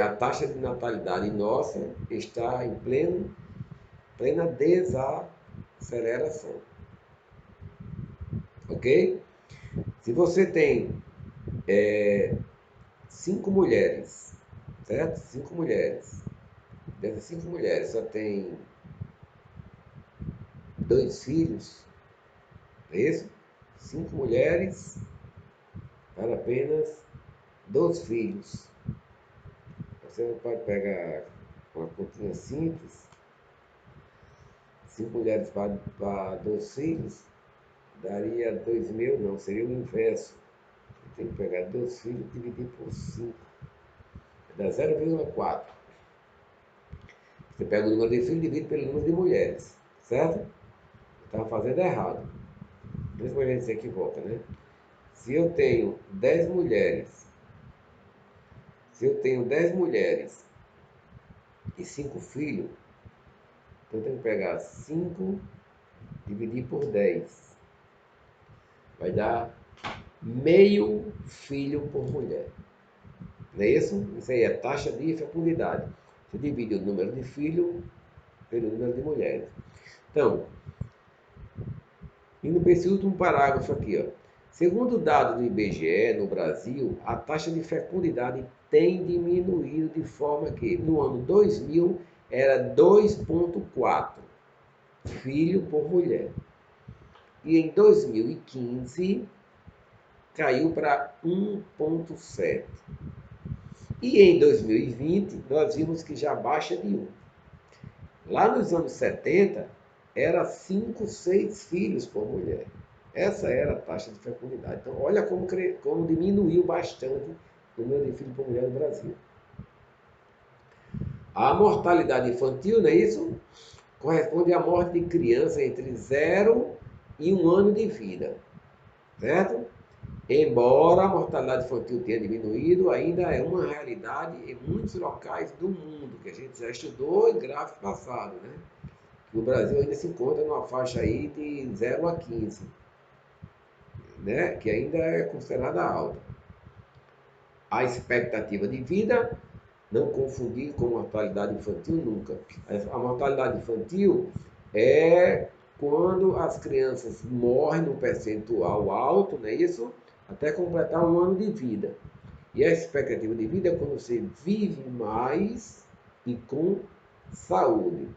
a taxa de natalidade nossa está em plena desaceleração. Ok? Se você tem 5 mulheres, certo? 5 mulheres. Dessas 5 mulheres só tem 2 filhos, é isso? 5 mulheres para apenas 2 filhos. Você pode pegar uma continha simples, 5 mulheres para 2 filhos, daria 2.000, não, seria o inverso. Tem que pegar 2 filhos e dividir por 5, dá 0,4. Você pega o número de filhos e divide pelo número de mulheres, certo? Estava fazendo errado. Depois a gente se equivoca, né? Se eu tenho 10 mulheres, e 5 filhos, então eu tenho que pegar 5 dividir por 10. Vai dar meio filho por mulher. Não é isso? Isso aí é taxa de fecundidade. Você divide o número de filhos pelo número de mulheres. Então, indo para esse último parágrafo aqui, ó. Segundo dados do IBGE, no Brasil, a taxa de fecundidade tem diminuído de forma que no ano 2000 era 2,4 filho por mulher. E em 2015 caiu para 1,7. E em 2020 nós vimos que já baixa de 1. Lá nos anos 70 era 5, 6 filhos por mulher. Essa era a taxa de fecundidade. Então, olha como diminuiu bastante o número de filhos por mulher no Brasil. A mortalidade infantil, não é isso? Corresponde à morte de criança entre 0 e 1 ano de vida. Certo? Embora a mortalidade infantil tenha diminuído, ainda é uma realidade em muitos locais do mundo, que a gente já estudou em gráfico passado, né? O Brasil ainda se encontra numa faixa aí de 0 a 15. Né, que ainda é considerada alta. A expectativa de vida, não confundir com mortalidade infantil nunca. A mortalidade infantil é quando as crianças morrem num percentual alto, não é isso? Até completar 1 ano de vida. E a expectativa de vida é quando você vive mais e com saúde.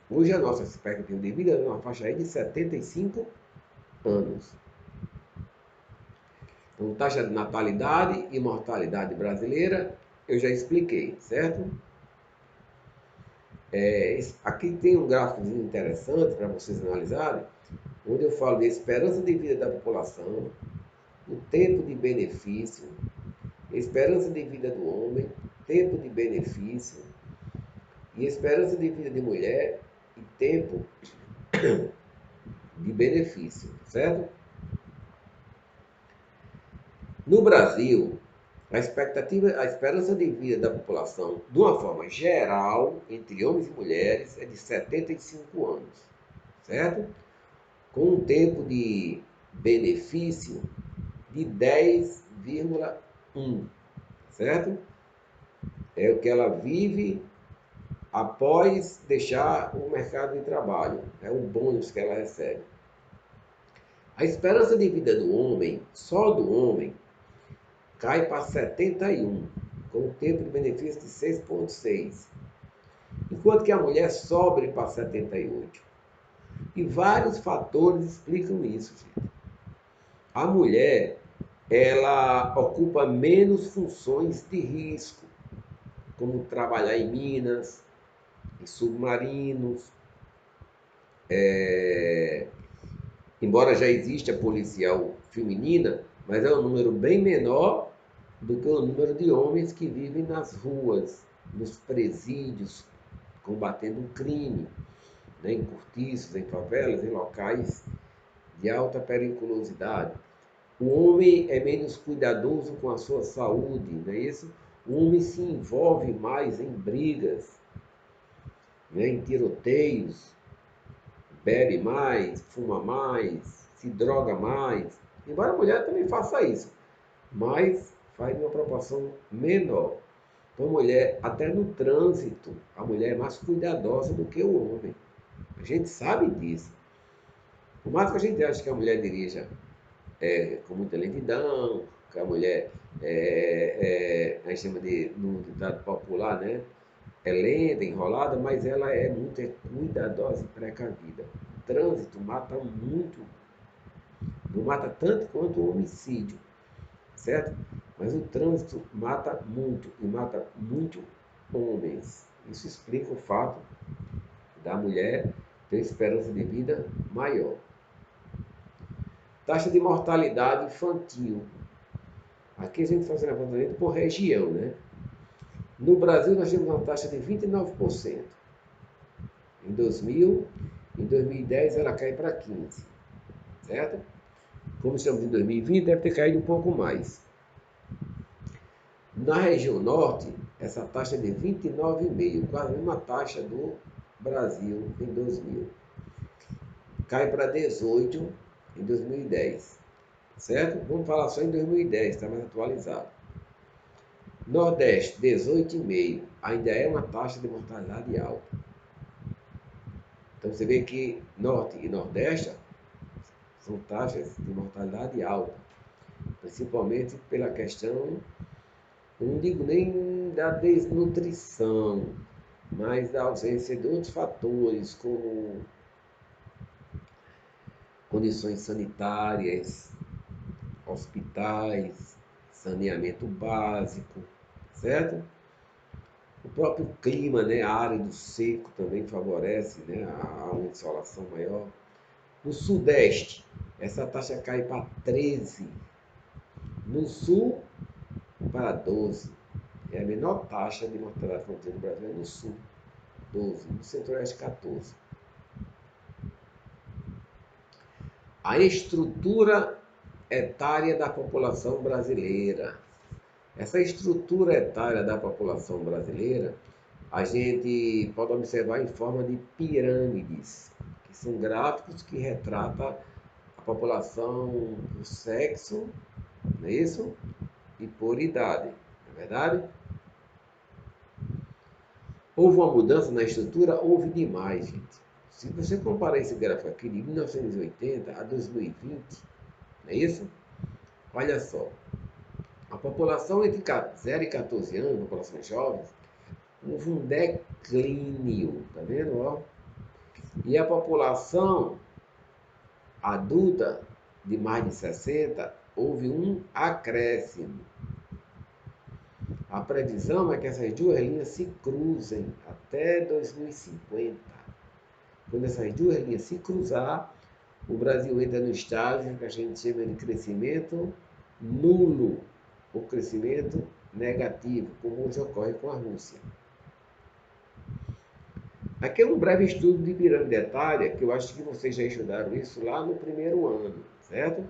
Hoje a nossa expectativa de vida é numa faixa aí de 75 anos. Então, taxa de natalidade e mortalidade brasileira, eu já expliquei, certo? Aqui tem um gráfico interessante para vocês analisarem, onde eu falo de esperança de vida da população, o tempo de benefício, esperança de vida do homem, tempo de benefício, e esperança de vida de mulher e tempo de benefício, certo? No Brasil, a esperança de vida da população, de uma forma geral, entre homens e mulheres, é de 75 anos, certo? Com um tempo de benefício de 10,1, certo? É o que ela vive após deixar o mercado de trabalho, é o bônus que ela recebe. A esperança de vida do homem, só do homem, cai para 71, com um tempo de benefício de 6,6, enquanto que a mulher sobe para 78. E vários fatores explicam isso, gente. A mulher, ela ocupa menos funções de risco, como trabalhar em minas, em submarinos, embora já exista policial feminina, mas é um número bem menor do que o número de homens que vivem nas ruas, nos presídios, combatendo o crime, né, em cortiços, em favelas, em locais de alta periculosidade. O homem é menos cuidadoso com a sua saúde, não é isso? O homem se envolve mais em brigas, né, em tiroteios, bebe mais, fuma mais, se droga mais. Embora a mulher também faça isso, mas faz em uma proporção menor. Então, a mulher, até no trânsito, a mulher é mais cuidadosa do que o homem. A gente sabe disso. Por mais que a gente ache que a mulher dirija com muita lentidão, que a mulher a gente chama de, no ditado popular, né? É lenta, enrolada, mas ela é muito cuidadosa e precavida. O trânsito mata muito, não mata tanto quanto o homicídio, certo? Mas o trânsito mata muito e mata muito homens. Isso explica o fato da mulher ter esperança de vida maior. Taxa de mortalidade infantil. Aqui a gente faz um levantamento por região, né? No Brasil nós temos uma taxa de 29%. Em 2000, em 2010 ela cai para 15%, certo? Como estamos em 2020, deve ter caído um pouco mais. Na região norte, essa taxa é de 29,5%, quase a mesma taxa do Brasil em 2000. Cai para 18% em 2010, certo? Vamos falar só em 2010, está mais atualizado. Nordeste, 18,5%, ainda é uma taxa de mortalidade alta. Então você vê que Norte e Nordeste são taxas de mortalidade alta, principalmente pela questão, eu não digo nem da desnutrição, mas da ausência de outros fatores, como condições sanitárias, hospitais, saneamento básico, certo? O próprio clima, né, árido, seco também favorece, né, a uma insolação maior. No Sudeste, essa taxa cai para 13%. No Sul, para 12%. É a menor taxa de mortalidade infantil no Brasil é no Sul, 12%. No Centro-Oeste, 14%. A estrutura etária da população brasileira. Essa estrutura etária da população brasileira, a gente pode observar em forma de pirâmides, que são gráficos que retratam a população por sexo, não é isso? E por idade, não é verdade? Houve uma mudança na estrutura? Houve demais, gente. Se você comparar esse gráfico aqui de 1980 a 2020, não é isso? Olha só, a população entre 0 e 14 anos, a população jovem, houve um declínio, tá vendo? Ó? E a população adulta de mais de 60, houve um acréscimo. A previsão é que essas duas linhas se cruzem até 2050. Quando essas duas linhas se cruzar, o Brasil entra no estágio que a gente chama de crescimento nulo, ou crescimento negativo, como hoje ocorre com a Rússia. Aqui é um breve estudo de pirâmide etária, que eu acho que vocês já estudaram isso lá no primeiro ano, certo?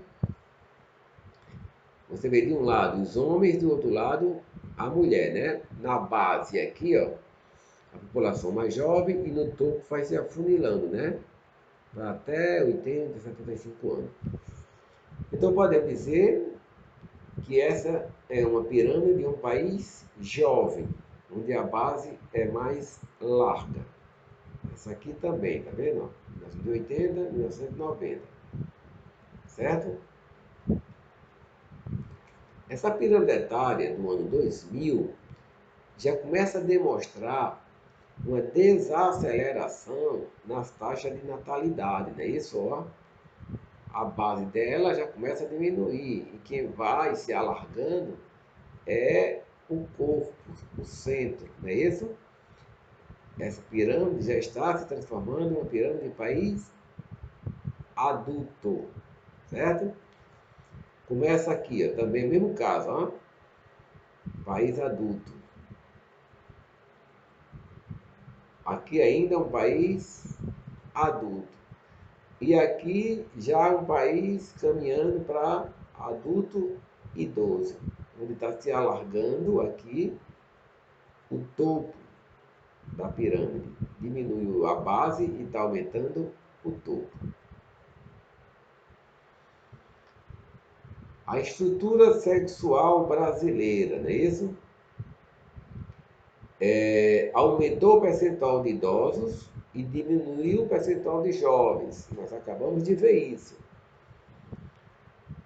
Você vê de um lado os homens, do outro lado a mulher, né? Na base aqui, ó, a população mais jovem e no topo vai se afunilando, né? Para até 80, 75 anos. Então podemos dizer que essa é uma pirâmide de um país jovem, onde a base é mais larga. Essa aqui também, tá vendo? 1980, 1990. Certo? Essa pirâmide etária do ano 2000 já começa a demonstrar uma desaceleração nas taxas de natalidade, não é isso? Ó? A base dela já começa a diminuir e quem vai se alargando é o corpo, o centro, não é isso? Essa pirâmide já está se transformando em uma pirâmide de país adulto, certo? Começa aqui, ó, também o mesmo caso, ó, país adulto. Aqui ainda é um país adulto. E aqui já é um país caminhando para adulto idoso, onde está se alargando aqui o topo da pirâmide. Diminuiu a base e está aumentando o topo. a estrutura sexual brasileira, não é isso? Aumentou o percentual de idosos e diminuiu o percentual de jovens. Nós acabamos de ver isso.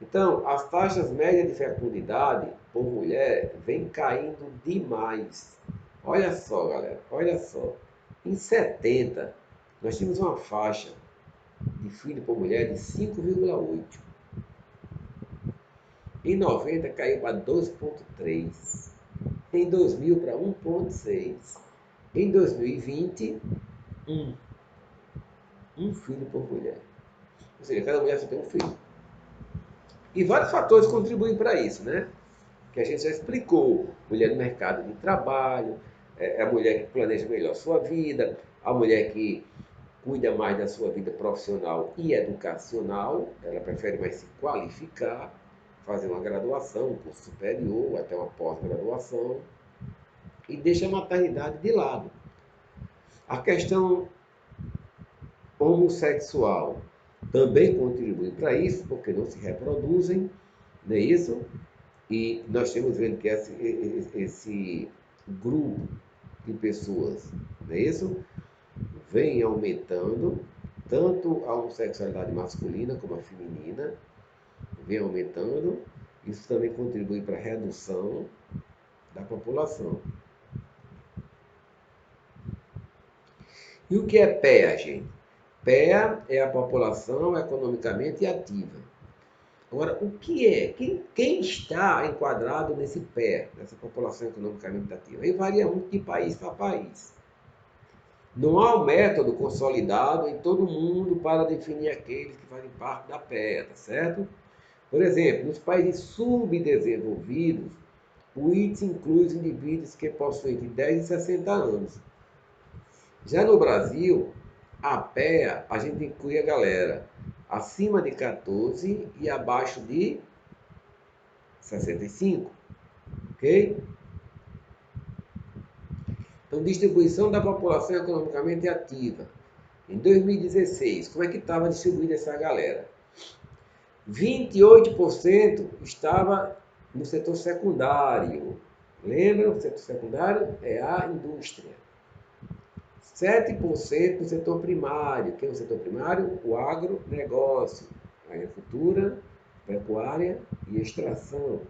Então, as taxas médias de fecundidade por mulher vêm caindo demais. Olha só, galera, olha só. Em 70, nós tínhamos uma faixa de filho por mulher de 5,8. Em 90, caiu para 2,3. Em 2000, para 1,6. Em 2020, um filho por mulher. Ou seja, cada mulher só tem um filho. E vários fatores contribuem para isso, né? Que a gente já explicou. Mulher no mercado de trabalho, a mulher que planeja melhor a sua vida, a mulher que cuida mais da sua vida profissional e educacional, ela prefere mais se qualificar, fazer uma graduação, um curso superior, até uma pós-graduação, e deixa a maternidade de lado. A questão homossexual também contribui para isso, porque não se reproduzem, não é isso? E nós temos vendo que esse grupo de pessoas, não é isso? Vem aumentando, tanto a homossexualidade masculina como a feminina, vem aumentando. Isso também contribui para a redução da população. E o que é PEA, gente? PEA é a população economicamente ativa. Agora, o que é? Quem está enquadrado nesse PEA, nessa população economicamente ativa? Aí varia muito de país para país. Não há um método consolidado em todo mundo para definir aqueles que fazem parte da PEA, tá certo? Por exemplo, nos países subdesenvolvidos, o índice inclui os indivíduos que possuem de 10 e 60 anos. Já no Brasil, a PEA, a gente inclui a galera acima de 14 e abaixo de 65, ok? Então, distribuição da população economicamente ativa. Em 2016, como é que estava distribuída essa galera? 28% estava no setor secundário. Lembra? O setor secundário é a indústria. 7% no setor primário. Que é o setor primário? O agronegócio, a agricultura, pecuária e extração.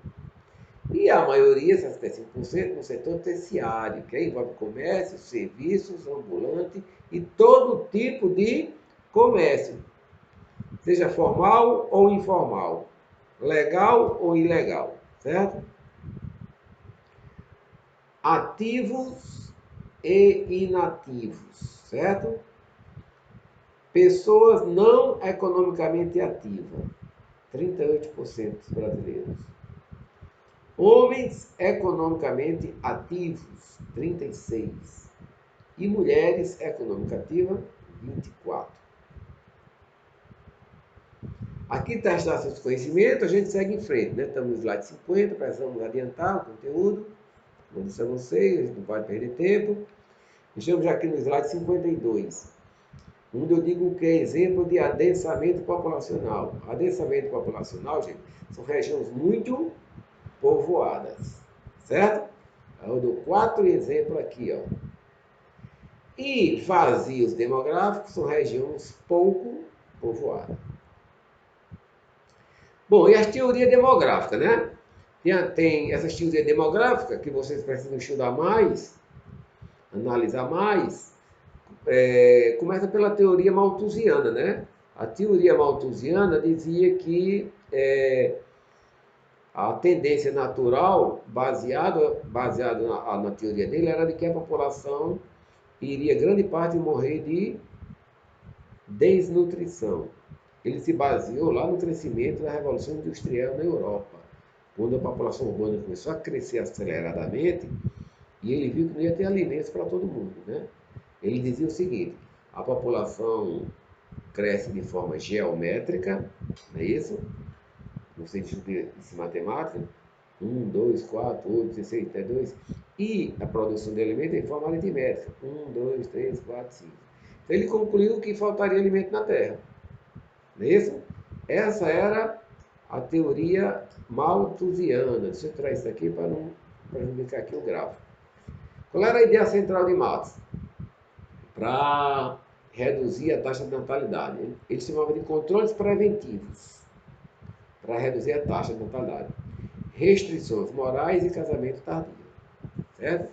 E a maioria, 65%, no setor terciário, que envolve comércio, serviços, ambulante e todo tipo de comércio, seja formal ou informal, legal ou ilegal, certo? Ativos e inativos, certo? Pessoas não economicamente ativas, 38% dos brasileiros. Homens economicamente ativos, 36%. E mulheres economicamente ativas, 24%. Aqui está as taxas de conhecimento, a gente segue em frente, né? Estamos no slide 50, precisamos adiantar o conteúdo. Como disse a vocês, não pode perder tempo. Estamos já aqui no slide 52, onde eu digo que é exemplo de adensamento populacional. Adensamento populacional, gente, são regiões muito povoadas, certo? Eu dou 4 exemplos aqui, ó. E vazios demográficos são regiões pouco povoadas. Bom, e as teorias demográficas, né? Tem essas teorias demográficas que vocês precisam estudar mais, analisar mais. Começa pela teoria malthusiana, né? A teoria malthusiana dizia que a tendência natural, baseada na teoria dele, era de que a população iria, grande parte, morrer de desnutrição. Ele se baseou lá no crescimento da Revolução Industrial na Europa, quando a população urbana começou a crescer aceleradamente e ele viu que não ia ter alimentos para todo mundo, né? Ele dizia o seguinte: a população cresce de forma geométrica, não é isso? No sentido de matemática, 1, 2, 4, 8, 16, 32, e a produção de alimento em forma aritmétrica, 1, 2, 3, 4, 5. Então ele concluiu que faltaria alimento na Terra, não é isso? Essa era a teoria malthusiana. Deixa eu tirar isso aqui para não prejudicar aqui o gráfico. Qual era a ideia central de Malthus? Para reduzir a taxa de natalidade. Ele chamava de controles preventivos para reduzir a taxa de natalidade. Restrições morais e casamento tardio. Certo?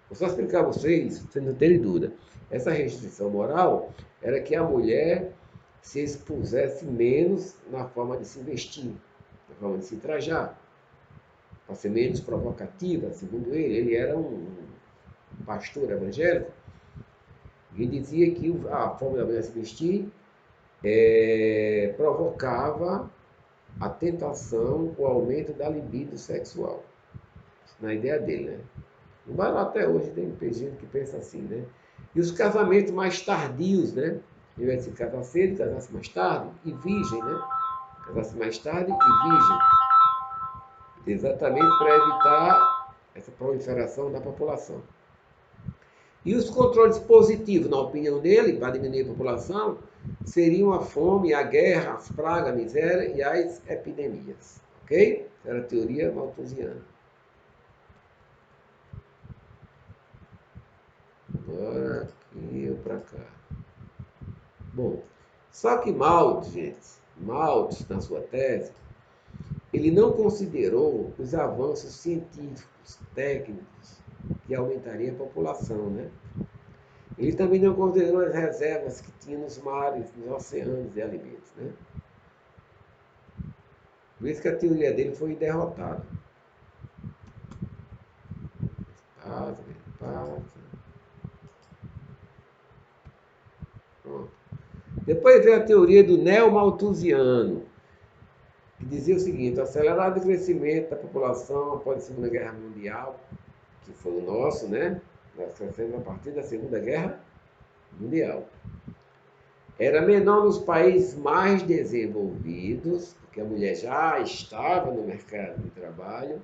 Vou só explicar a vocês, vocês não terem dúvida. Essa restrição moral era que a mulher se expusesse menos na forma de se vestir, na forma de se trajar, para ser menos provocativa, segundo ele. Ele era um pastor evangélico e dizia que a forma da mulher se vestir provocava a tentação, o aumento da libido sexual. Na ideia dele, né? No Brasil até hoje tem gente que pensa assim, né? E os casamentos mais tardios, né? Ao invés de se casar cedo, casar-se mais tarde, e virgem, né? Casar-se mais tarde e virgem. Exatamente para evitar essa proliferação da população. E os controles positivos, na opinião dele, para diminuir a população, seriam a fome, a guerra, as pragas, a miséria e as epidemias. Ok? Era a teoria malthusiana. Agora aqui ou para cá. Bom, só que Malthus, gente, Malthus, na sua tese, ele não considerou os avanços científicos, técnicos, que aumentariam a população, né? Ele também não considerou as reservas que tinha nos mares, nos oceanos de alimentos, né? Por isso que a teoria dele foi derrotada. Pronto. Depois veio a teoria do neo-malthusiano, que dizia o seguinte: o acelerado crescimento da população após a Segunda Guerra Mundial, que foi o nosso, né? Nós crescemos a partir da Segunda Guerra Mundial. Era menor nos países mais desenvolvidos, porque a mulher já estava no mercado de trabalho,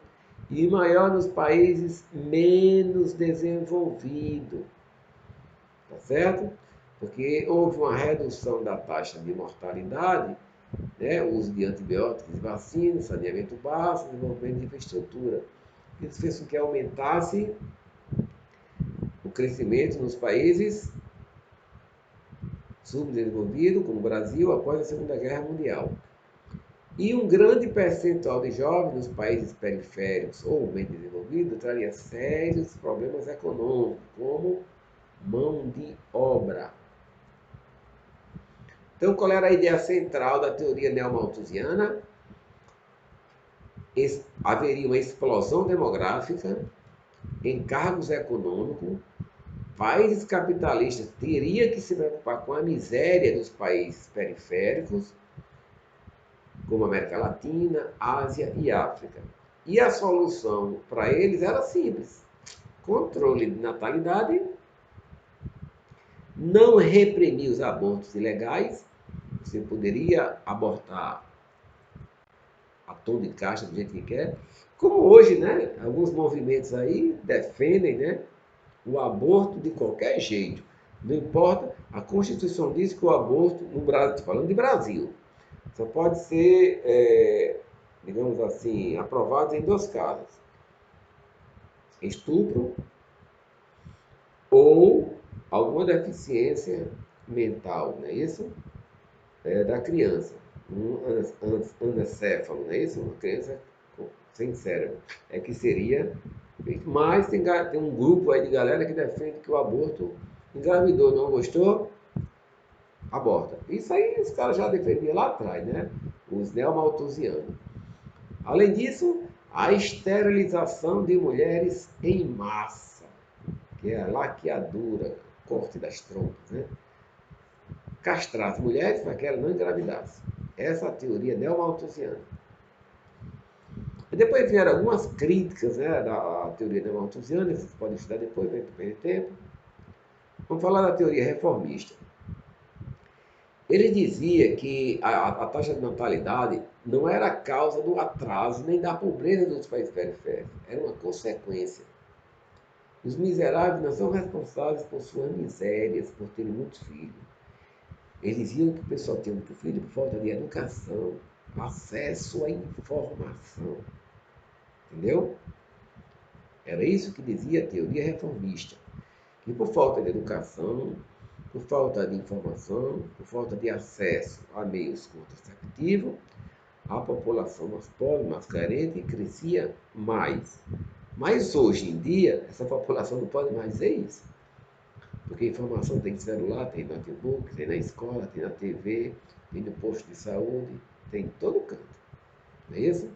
e maior nos países menos desenvolvidos. Tá certo? Porque houve uma redução da taxa de mortalidade, né? O uso de antibióticos, vacinas, saneamento básico, desenvolvimento de infraestrutura. Isso fez com que aumentasse o crescimento nos países subdesenvolvidos, como o Brasil, após a Segunda Guerra Mundial. E um grande percentual de jovens nos países periféricos ou menos desenvolvidos traria sérios problemas econômicos, como mão de obra. Então, qual era a ideia central da teoria neo-malthusiana? Haveria uma explosão demográfica, encargos econômicos, países capitalistas teriam que se preocupar com a miséria dos países periféricos, como América Latina, Ásia e África. E a solução para eles era simples: controle de natalidade, não reprimir os abortos ilegais. Você poderia abortar a tom de caixa do jeito que quer, como hoje, né? Alguns movimentos aí defendem, né, o aborto de qualquer jeito. Não importa, a Constituição diz que o aborto no Brasil, estou falando de Brasil, só pode ser, digamos assim, aprovado em 2 casos: estupro ou alguma deficiência mental, não é isso? Da criança, um anencefalo, não é isso? Uma criança sem cérebro. É que seria. Mas tem um grupo aí de galera que defende que o aborto, engravidou, não gostou, aborta. Isso aí os caras já defendiam lá atrás, né? Os neo-malthusianos. Além disso, a esterilização de mulheres em massa, que é a laqueadura, corte das trompas, né? Castrar as mulheres para que elas não engravidassem. Essa é a teoria neo-malthusiana. E depois vieram algumas críticas, né, da teoria neo-malthusiana, vocês podem estudar depois, não perder tempo. Vamos falar da teoria reformista. Ele dizia que a taxa de natalidade não era a causa do atraso nem da pobreza dos países periféricos, era uma consequência. Os miseráveis não são responsáveis por suas misérias, por terem muitos filhos. Eles diziam que o pessoal tinha muito filho por falta de educação, acesso à informação. Entendeu? Era isso que dizia a teoria reformista. Que por falta de educação, por falta de informação, por falta de acesso a meios contraceptivos, a população mais pobre, mais carente, crescia mais. Mas hoje em dia, essa população não pode mais dizer isso. Porque informação tem celular, tem notebook, tem na escola, tem na TV, tem no posto de saúde, tem em todo canto. Não é isso?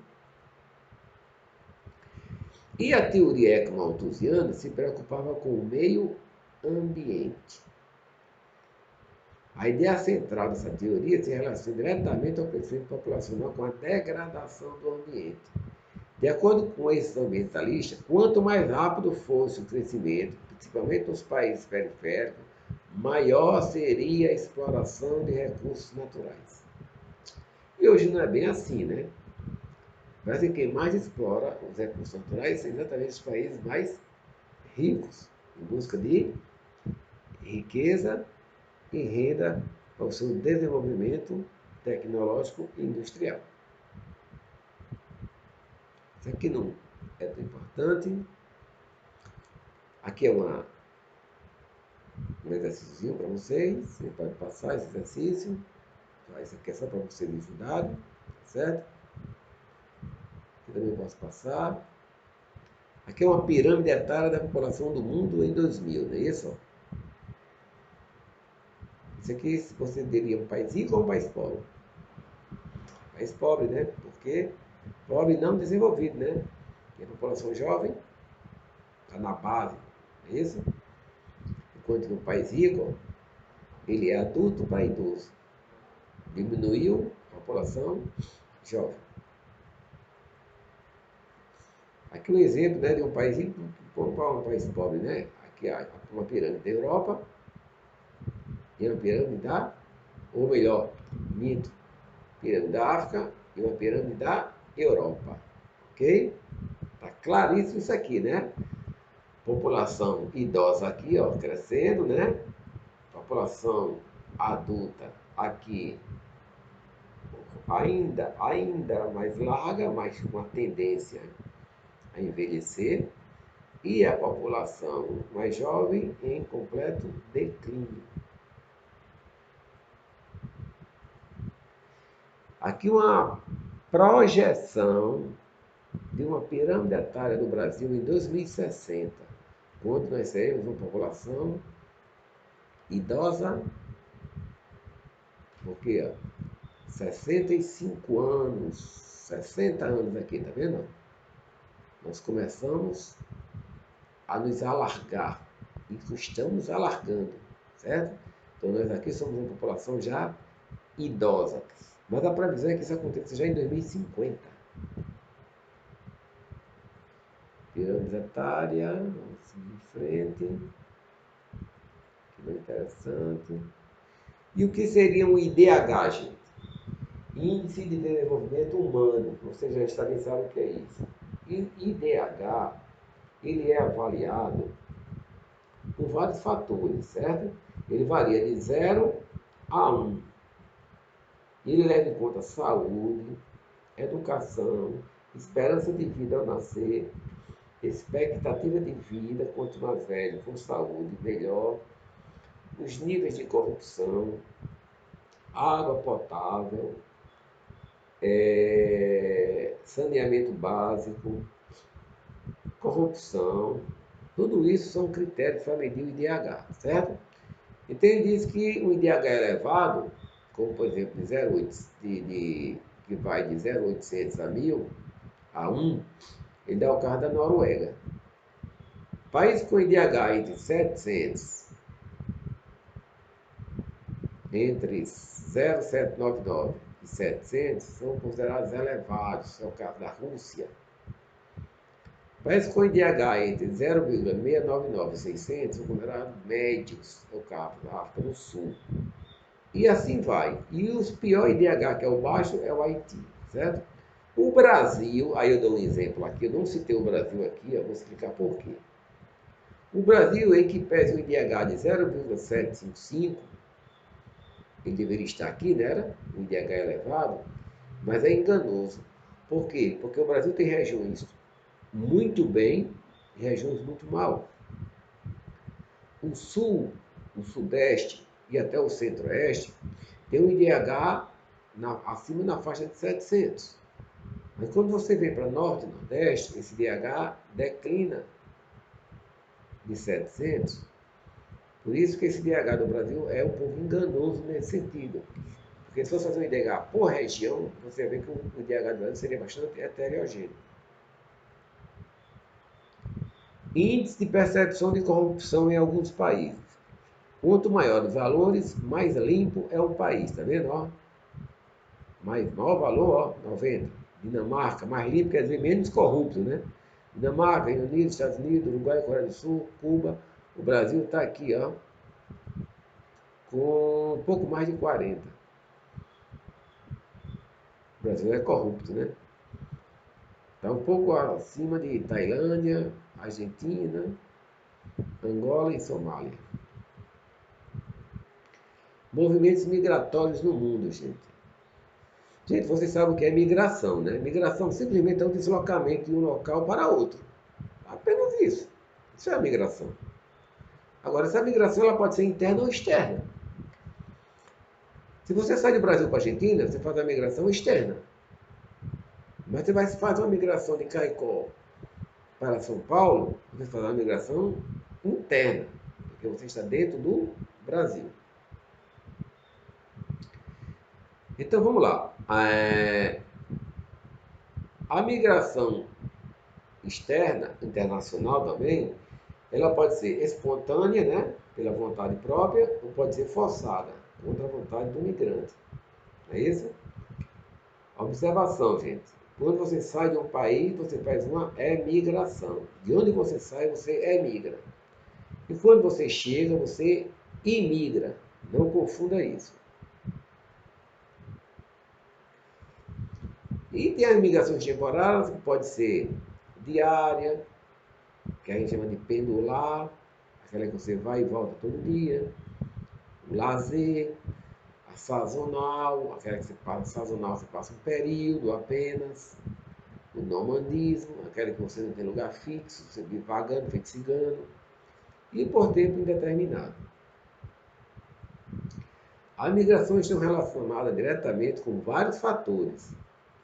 E a teoria ecomalthusiana se preocupava com o meio ambiente. A ideia central dessa teoria se relaciona diretamente ao crescimento populacional com a degradação do ambiente. De acordo com esses ambientalistas, quanto mais rápido fosse o crescimento, principalmente nos países periféricos, maior seria a exploração de recursos naturais. E hoje não é bem assim, né? Parece que quem mais explora os recursos naturais são exatamente os países mais ricos, em busca de riqueza e renda para o seu desenvolvimento tecnológico e industrial. Isso aqui não é tão importante. Aqui é um exercício para vocês. Você pode passar esse exercício. Isso aqui é só para você de ajudar, certo? Eu também posso passar. Aqui é uma pirâmide etária da população do mundo em 2000, não é isso? Isso aqui você diria um país rico ou um país pobre? País pobre, né? Porque pobre não desenvolvido, né? E a população jovem está na base, não é isso? Enquanto no país rico, ele é adulto para idoso. Diminuiu a população jovem. Aqui um exemplo, né, de um país rico para um país pobre, né? Aqui há uma pirâmide da Europa e uma pirâmide da, ou melhor, minto, pirâmide da África e uma pirâmide da Europa. Ok? Está claríssimo isso aqui, né? População idosa aqui, ó, crescendo, né? População adulta aqui ainda mais larga, mas com a tendência a envelhecer, e a população mais jovem em completo declínio. Aqui uma projeção de uma pirâmide etária do Brasil em 2060, quando nós seremos uma população idosa, porque 65 anos, 60 anos aqui, tá vendo? Nós começamos a nos alargar, e estamos alargando, certo? Então nós aqui somos uma população já idosa, mas a previsão é que isso aconteça já em 2050. Pirâmide etária, vamos seguir em frente, que bem interessante. E o que seria um IDH, gente? Índice de Desenvolvimento Humano, você já está bem sabe o que é isso. E IDH, ele é avaliado por vários fatores, certo? Ele varia de 0 a 1. Ele leva em conta saúde, educação, esperança de vida ao nascer, expectativa de vida, quanto mais velho, com saúde, melhor, os níveis de corrupção, água potável, saneamento básico, corrupção, tudo isso são critérios para medir o IDH, certo? Então ele diz que um IDH elevado, como por exemplo que vai de 0,800 a 1000 a 1, ele dá o caso da Noruega. Países com IDH entre 0,799 e 700 são considerados elevados, é o caso da Rússia. Países com IDH entre 0,699 e 600 são considerados médios, é o caso da África do Sul. E assim vai. E os piores IDH, que é o baixo, é o Haiti, certo? O Brasil, aí eu dou um exemplo aqui, eu não citei o Brasil aqui, eu vou explicar por quê. O Brasil, em que pese o IDH de 0,755, ele deveria estar aqui, né? O IDH elevado, mas é enganoso. Por quê? Porque o Brasil tem regiões muito bem e regiões muito mal. O sul, o sudeste e até o centro-oeste tem um IDH acima na faixa de 700. Mas quando você vem para norte e nordeste, esse IDH declina de 700. Por isso que esse IDH do Brasil é um pouco enganoso nesse sentido. Porque se você fazer um IDH por região, você vai ver que o IDH do Brasil seria bastante heterogêneo. Índice de percepção de corrupção em alguns países. Quanto maior os valores, mais limpo é o país, tá vendo? Ó? Maior valor, ó, 90. Dinamarca, mais limpo, quer dizer menos corrupto, né? Dinamarca, Reino Unido, Estados Unidos, Uruguai, Coreia do Sul, Cuba. O Brasil está aqui, ó, com um pouco mais de 40. O Brasil é corrupto, né? Está um pouco acima de Tailândia, Argentina, Angola e Somália. Movimentos migratórios no mundo, gente. Gente, vocês sabem o que é migração, né? Migração simplesmente é um deslocamento de um local para outro. Apenas isso. Isso é a migração. Agora, essa migração ela pode ser interna ou externa. Se você sai do Brasil para a Argentina, você faz a migração externa. Mas você vai fazer uma migração de Caicó para São Paulo, você faz uma migração interna, porque você está dentro do Brasil. Então vamos lá. A migração externa, internacional também, ela pode ser espontânea, né, pela vontade própria, ou pode ser forçada, contra a vontade do migrante. Não é isso? Observação, gente. Quando você sai de um país, você faz uma emigração. De onde você sai, você emigra. E quando você chega, você imigra. Não confunda isso. E tem as migrações temporárias, que pode ser diária, que a gente chama de pendular, aquela que você vai e volta todo dia. O lazer, a sazonal, aquela que você passa sazonal, você passa um período apenas. O nomadismo, aquela que você não tem lugar fixo, você vive vagando, feito cigano. E por tempo indeterminado. As migrações estão relacionadas diretamente com vários fatores,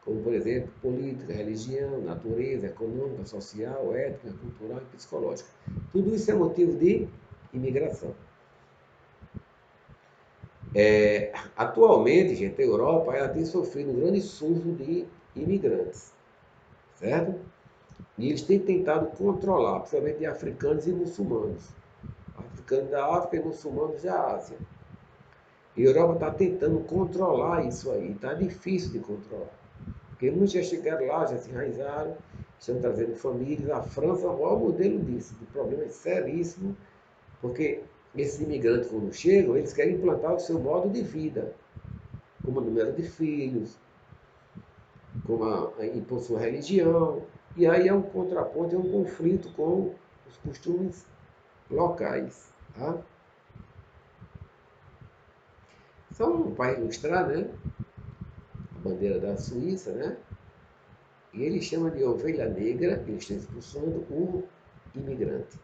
como, por exemplo, política, religião, natureza, econômica, social, étnica, cultural e psicológica. Tudo isso é motivo de imigração. Atualmente, gente, a Europa ela tem sofrido um grande surto de imigrantes, certo? E eles têm tentado controlar, principalmente de africanos e muçulmanos. Africanos da África e muçulmanos da Ásia. E a Europa está tentando controlar isso aí. Está difícil de controlar. Porque muitos já chegaram lá, já se enraizaram, estão trazendo famílias. A França é o maior modelo disso. O problema é seríssimo, porque esses imigrantes, quando chegam, eles querem implantar o seu modo de vida, como o número de filhos, como impor sua religião. E aí é um contraponto, é um conflito com os costumes locais. Tá? Só para ilustrar, né? A bandeira da Suíça, né? E ele chama de ovelha negra, ele está expulsando o imigrante.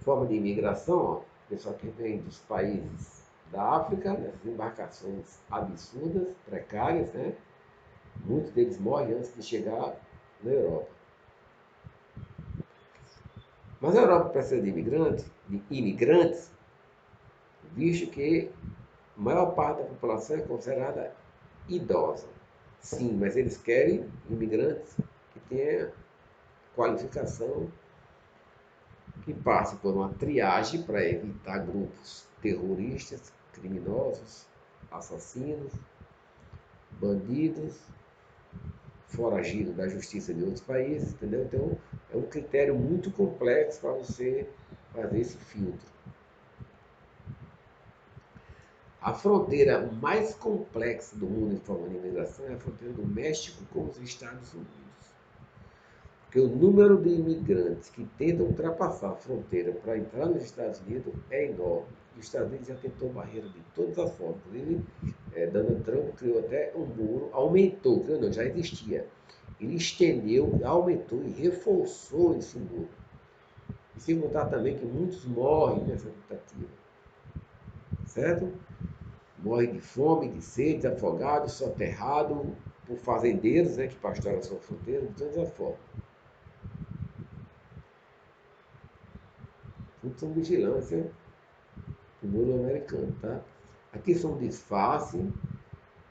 Forma de imigração, ó, pessoal que vem dos países da África, nessas embarcações absurdas, precárias, né? Muitos deles morrem antes de chegar na Europa. Mas a Europa precisa de imigrantes, visto que a maior parte da população é considerada idosa. Sim, mas eles querem imigrantes que tenham qualificação, que passe por uma triagem para evitar grupos terroristas, criminosos, assassinos, bandidos, foragidos da justiça de outros países, entendeu? Então, é um critério muito complexo para você fazer esse filtro. A fronteira mais complexa do mundo em forma de imigração é a fronteira do México com os Estados Unidos. Porque o número de imigrantes que tentam ultrapassar a fronteira para entrar nos Estados Unidos é enorme. os Estados Unidos já tentou barreira de todas as formas. Inclusive, Donald Trump criou até um muro, aumentou, criou não, já existia. Ele estendeu, aumentou e reforçou esse muro. E sem contar também que muitos morrem nessa tentativa, certo? Morrem de fome, de sede, afogados, soterrados por fazendeiros, né, que pastoram a sua fronteira, de todas as formas. Tudo são vigilância do muro americano, tá? Aqui são um disfarce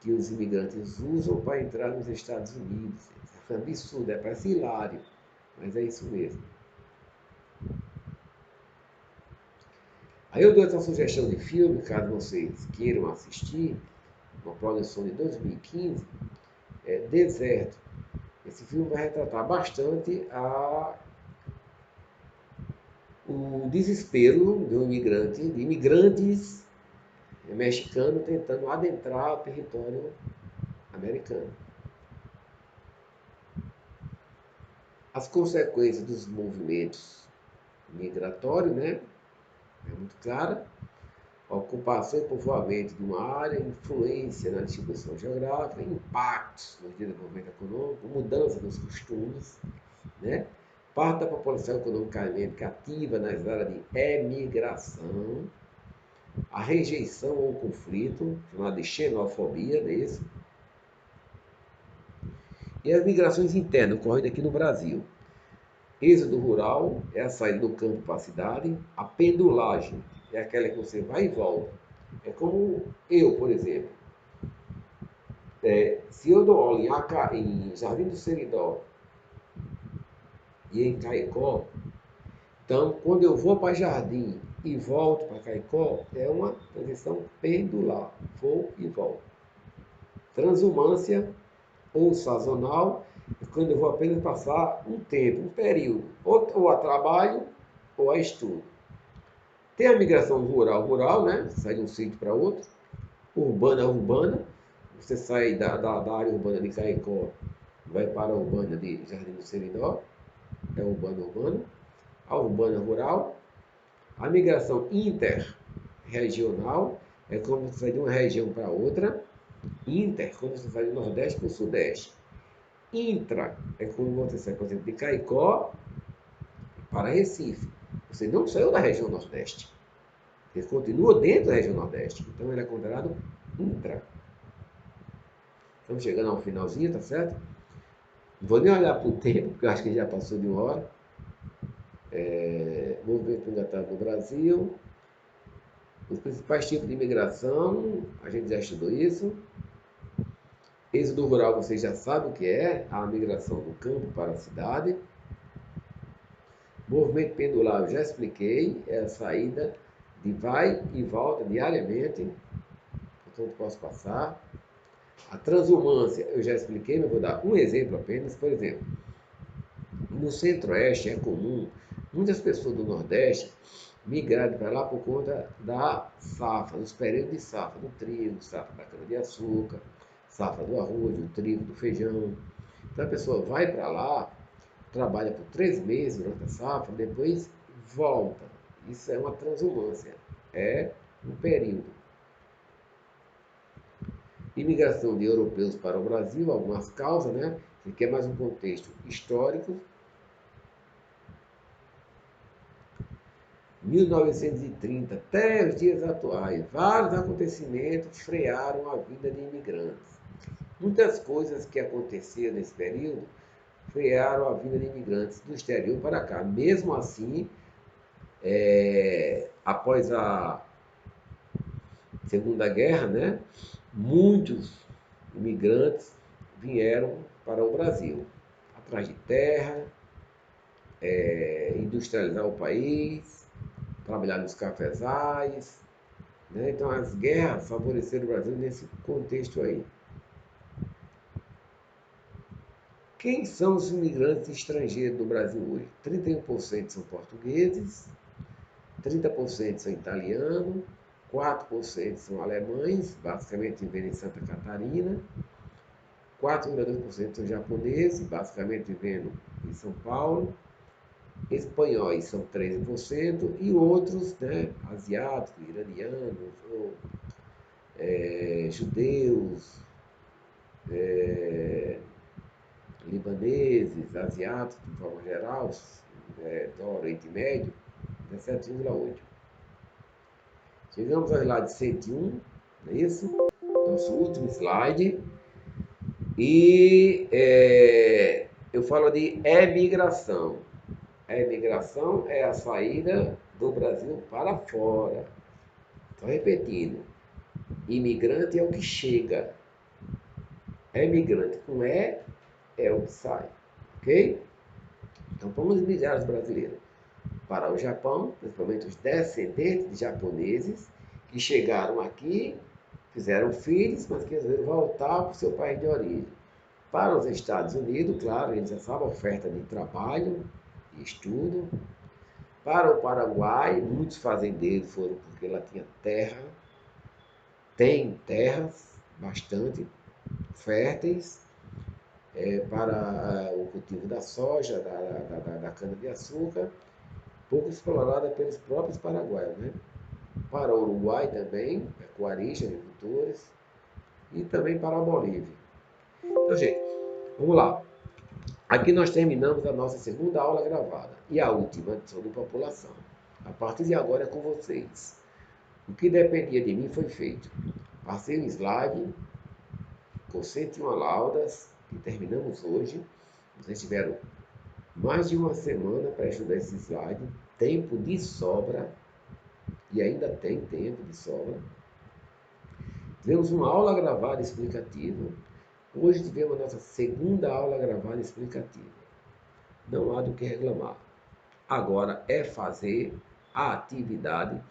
que os imigrantes usam para entrar nos Estados Unidos. É um absurdo, parece hilário, mas é isso mesmo. Aí eu dou essa sugestão de filme, caso vocês queiram assistir, uma produção de 2015, Deserto. Esse filme vai retratar bastante o desespero de imigrantes mexicanos tentando adentrar o território americano. As consequências dos movimentos migratórios, né? É muito clara. Ocupação e povoamento de uma área, influência na distribuição geográfica, impactos no desenvolvimento econômico, mudança nos costumes, né? Parte da população economicamente ativa nas áreas de emigração, a rejeição ou conflito, chamado de xenofobia, não é isso? E as migrações internas ocorrendo aqui no Brasil. Êxodo rural é a saída do campo para a cidade, a pendulagem é aquela que você vai e volta. É como eu, por exemplo. Se eu dou aula em Jardim do Seridó e em Caicó, então quando eu vou para Jardim e volto para Caicó, é uma transição pendular, vou e volto. Transumância ou sazonal é quando eu vou apenas passar um tempo, um período, ou a trabalho ou a estudo. Tem a migração rural, né? Você sai de um sítio para outro. Urbana. Você sai da área urbana de Caicó, vai para a urbana de Jardim do Seridó. É urbana. A urbana rural. A migração interregional é quando você sai de uma região para outra. Inter, quando você sai do Nordeste para o Sudeste. Intra é quando você sai, por exemplo, de Caicó para Recife. Você não saiu da região Nordeste. Ele continua dentro da região Nordeste. Então ele é considerado intra. Estamos chegando ao finalzinho, tá certo? Não vou nem olhar para o tempo, porque eu acho que já passou de uma hora. Movimento migratório no Brasil. Os principais tipos de imigração, a gente já estudou isso. Êxodo rural, vocês já sabem o que é, a migração do campo para a cidade. Movimento pendular, eu já expliquei, é a saída de vai e volta diariamente. Portanto, posso passar. A transumância, eu já expliquei, mas vou dar um exemplo apenas. Por exemplo, no Centro-Oeste é comum muitas pessoas do Nordeste migrarem para lá por conta da safra, dos períodos de safra, do trigo, safra da cana-de-açúcar, safra do arroz, do trigo, do feijão. Então a pessoa vai para lá, trabalha por 3 meses durante a safra, depois volta. Isso é uma transumância, é um período. Imigração de europeus para o Brasil, algumas causas, né? Isso aqui é mais um contexto histórico. 1930 até os dias atuais, vários acontecimentos frearam a vinda de imigrantes. Muitas coisas que aconteciam nesse período frearam a vinda de imigrantes do exterior para cá. Mesmo assim, após a Segunda Guerra, né, muitos imigrantes vieram para o Brasil, atrás de terra, industrializar o país, trabalhar nos cafezais, né? Então as guerras favoreceram o Brasil nesse contexto aí. Quem são os imigrantes estrangeiros do Brasil hoje? 31% são portugueses, 30% são italianos, 4% são alemães, basicamente vivendo em Santa Catarina, 4,2% são japoneses, basicamente vivendo em São Paulo, espanhóis são 13% e outros, né, asiáticos, iranianos, ou, judeus, libaneses, asiáticos, de forma geral, do Oriente Médio, 17,8. Chegamos ao slide 101, não é isso? Nosso último slide. E eu falo de emigração. A emigração é a saída do Brasil para fora. Estou repetindo. Imigrante é o que chega. Emigrante com é o que sai. Ok? Então vamos migrar os brasileiros para o Japão, principalmente os descendentes de japoneses que chegaram aqui, fizeram filhos, mas que resolveram voltar para o seu país de origem. Para os Estados Unidos, claro, eles já sabem a oferta de trabalho e estudo. Para o Paraguai, muitos fazendeiros foram porque lá tinha terra, tem terras bastante férteis para o cultivo da soja, da cana-de-açúcar, pouco explorada pelos próprios paraguaios, né? Para o Uruguai também, pecuaristas, agricultores, e também para a Bolívia. Então, gente, vamos lá. Aqui nós terminamos a nossa segunda aula gravada e a última sobre população. A partir de agora é com vocês. O que dependia de mim foi feito. Passei um slide com 101 laudas que terminamos hoje. Vocês tiveram mais de uma semana para estudar esse slide, tempo de sobra, e ainda tem tempo de sobra. Tivemos uma aula gravada explicativa. Hoje tivemos a nossa segunda aula gravada explicativa. Não há do que reclamar. Agora é fazer a atividade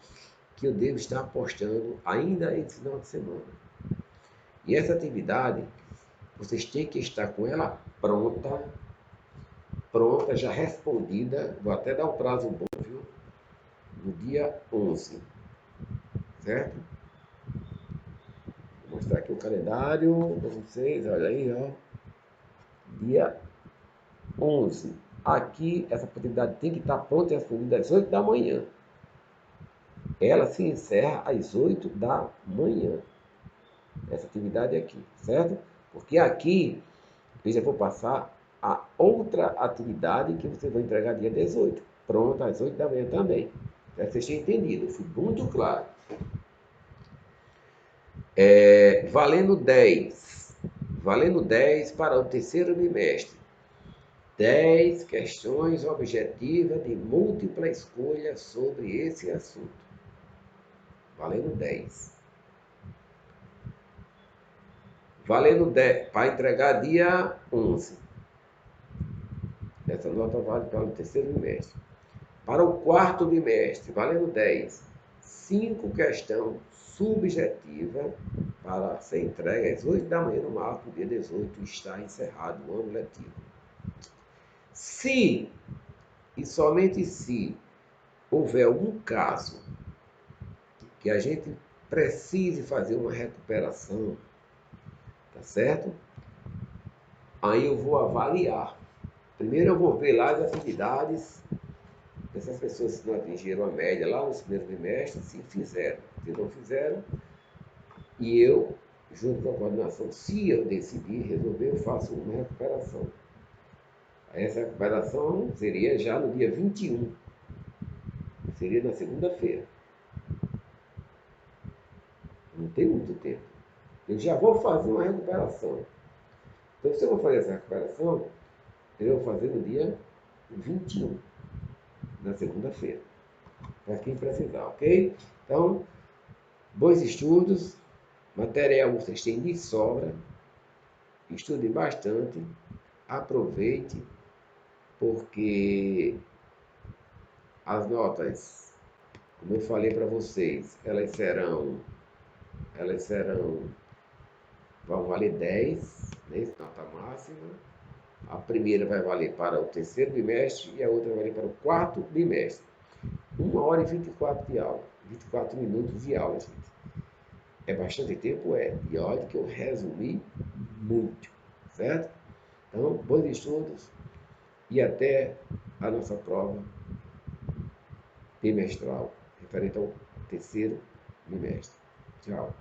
que eu devo estar postando ainda esse final de semana. E essa atividade, vocês têm que estar com ela pronta, já respondida. Vou até dar um prazo bom, viu? No dia 11, certo? Vou mostrar aqui o calendário para vocês, olha aí, ó. Dia 11. Aqui, essa atividade tem que estar pronta e respondida às 8 da manhã. Ela se encerra às 8 da manhã. Essa atividade aqui, certo? Porque aqui eu já vou passar a outra atividade que você vai entregar dia 18. Pronta às 8 da manhã também. Espero que vocês tenham entendido. Fui muito claro. Valendo 10. Valendo 10 para o terceiro bimestre. 10 questões objetivas de múltipla escolha sobre esse assunto. Valendo 10. Valendo 10 para entregar dia 11. Essa nota vale para o terceiro bimestre. Para o quarto bimestre, valendo 10. 5 questões subjetivas para ser entregue às 8 da manhã no máximo, dia 18, está encerrado o ano letivo. Se, e somente se, houver algum caso que a gente precise fazer uma recuperação, tá certo? Aí eu vou avaliar. Primeiro eu vou ver lá as atividades dessas pessoas que não atingiram a média lá nos primeiros bimestres, se fizeram. Se não fizeram, e eu, junto com a coordenação, se eu decidir resolver, eu faço uma recuperação. Essa recuperação seria já no dia 21. Seria na segunda-feira. Não tem muito tempo. Eu já vou fazer uma recuperação. Então, se eu vou fazer essa recuperação, eu vou fazer no dia 21, na segunda-feira. Para quem precisar, ok? Então, bons estudos. Material vocês têm de sobra. Estudem bastante. Aproveite, porque as notas, como eu falei para vocês, elas serão, vão valer 10, né, nota máxima. A primeira vai valer para o terceiro bimestre e a outra vai valer para o quarto bimestre. 1 hora e 24 de aula, 24 minutos de aula, gente. É bastante tempo? É. E olha que eu resumi muito, certo? Então, bons estudos e até a nossa prova bimestral, referente ao terceiro bimestre. Tchau.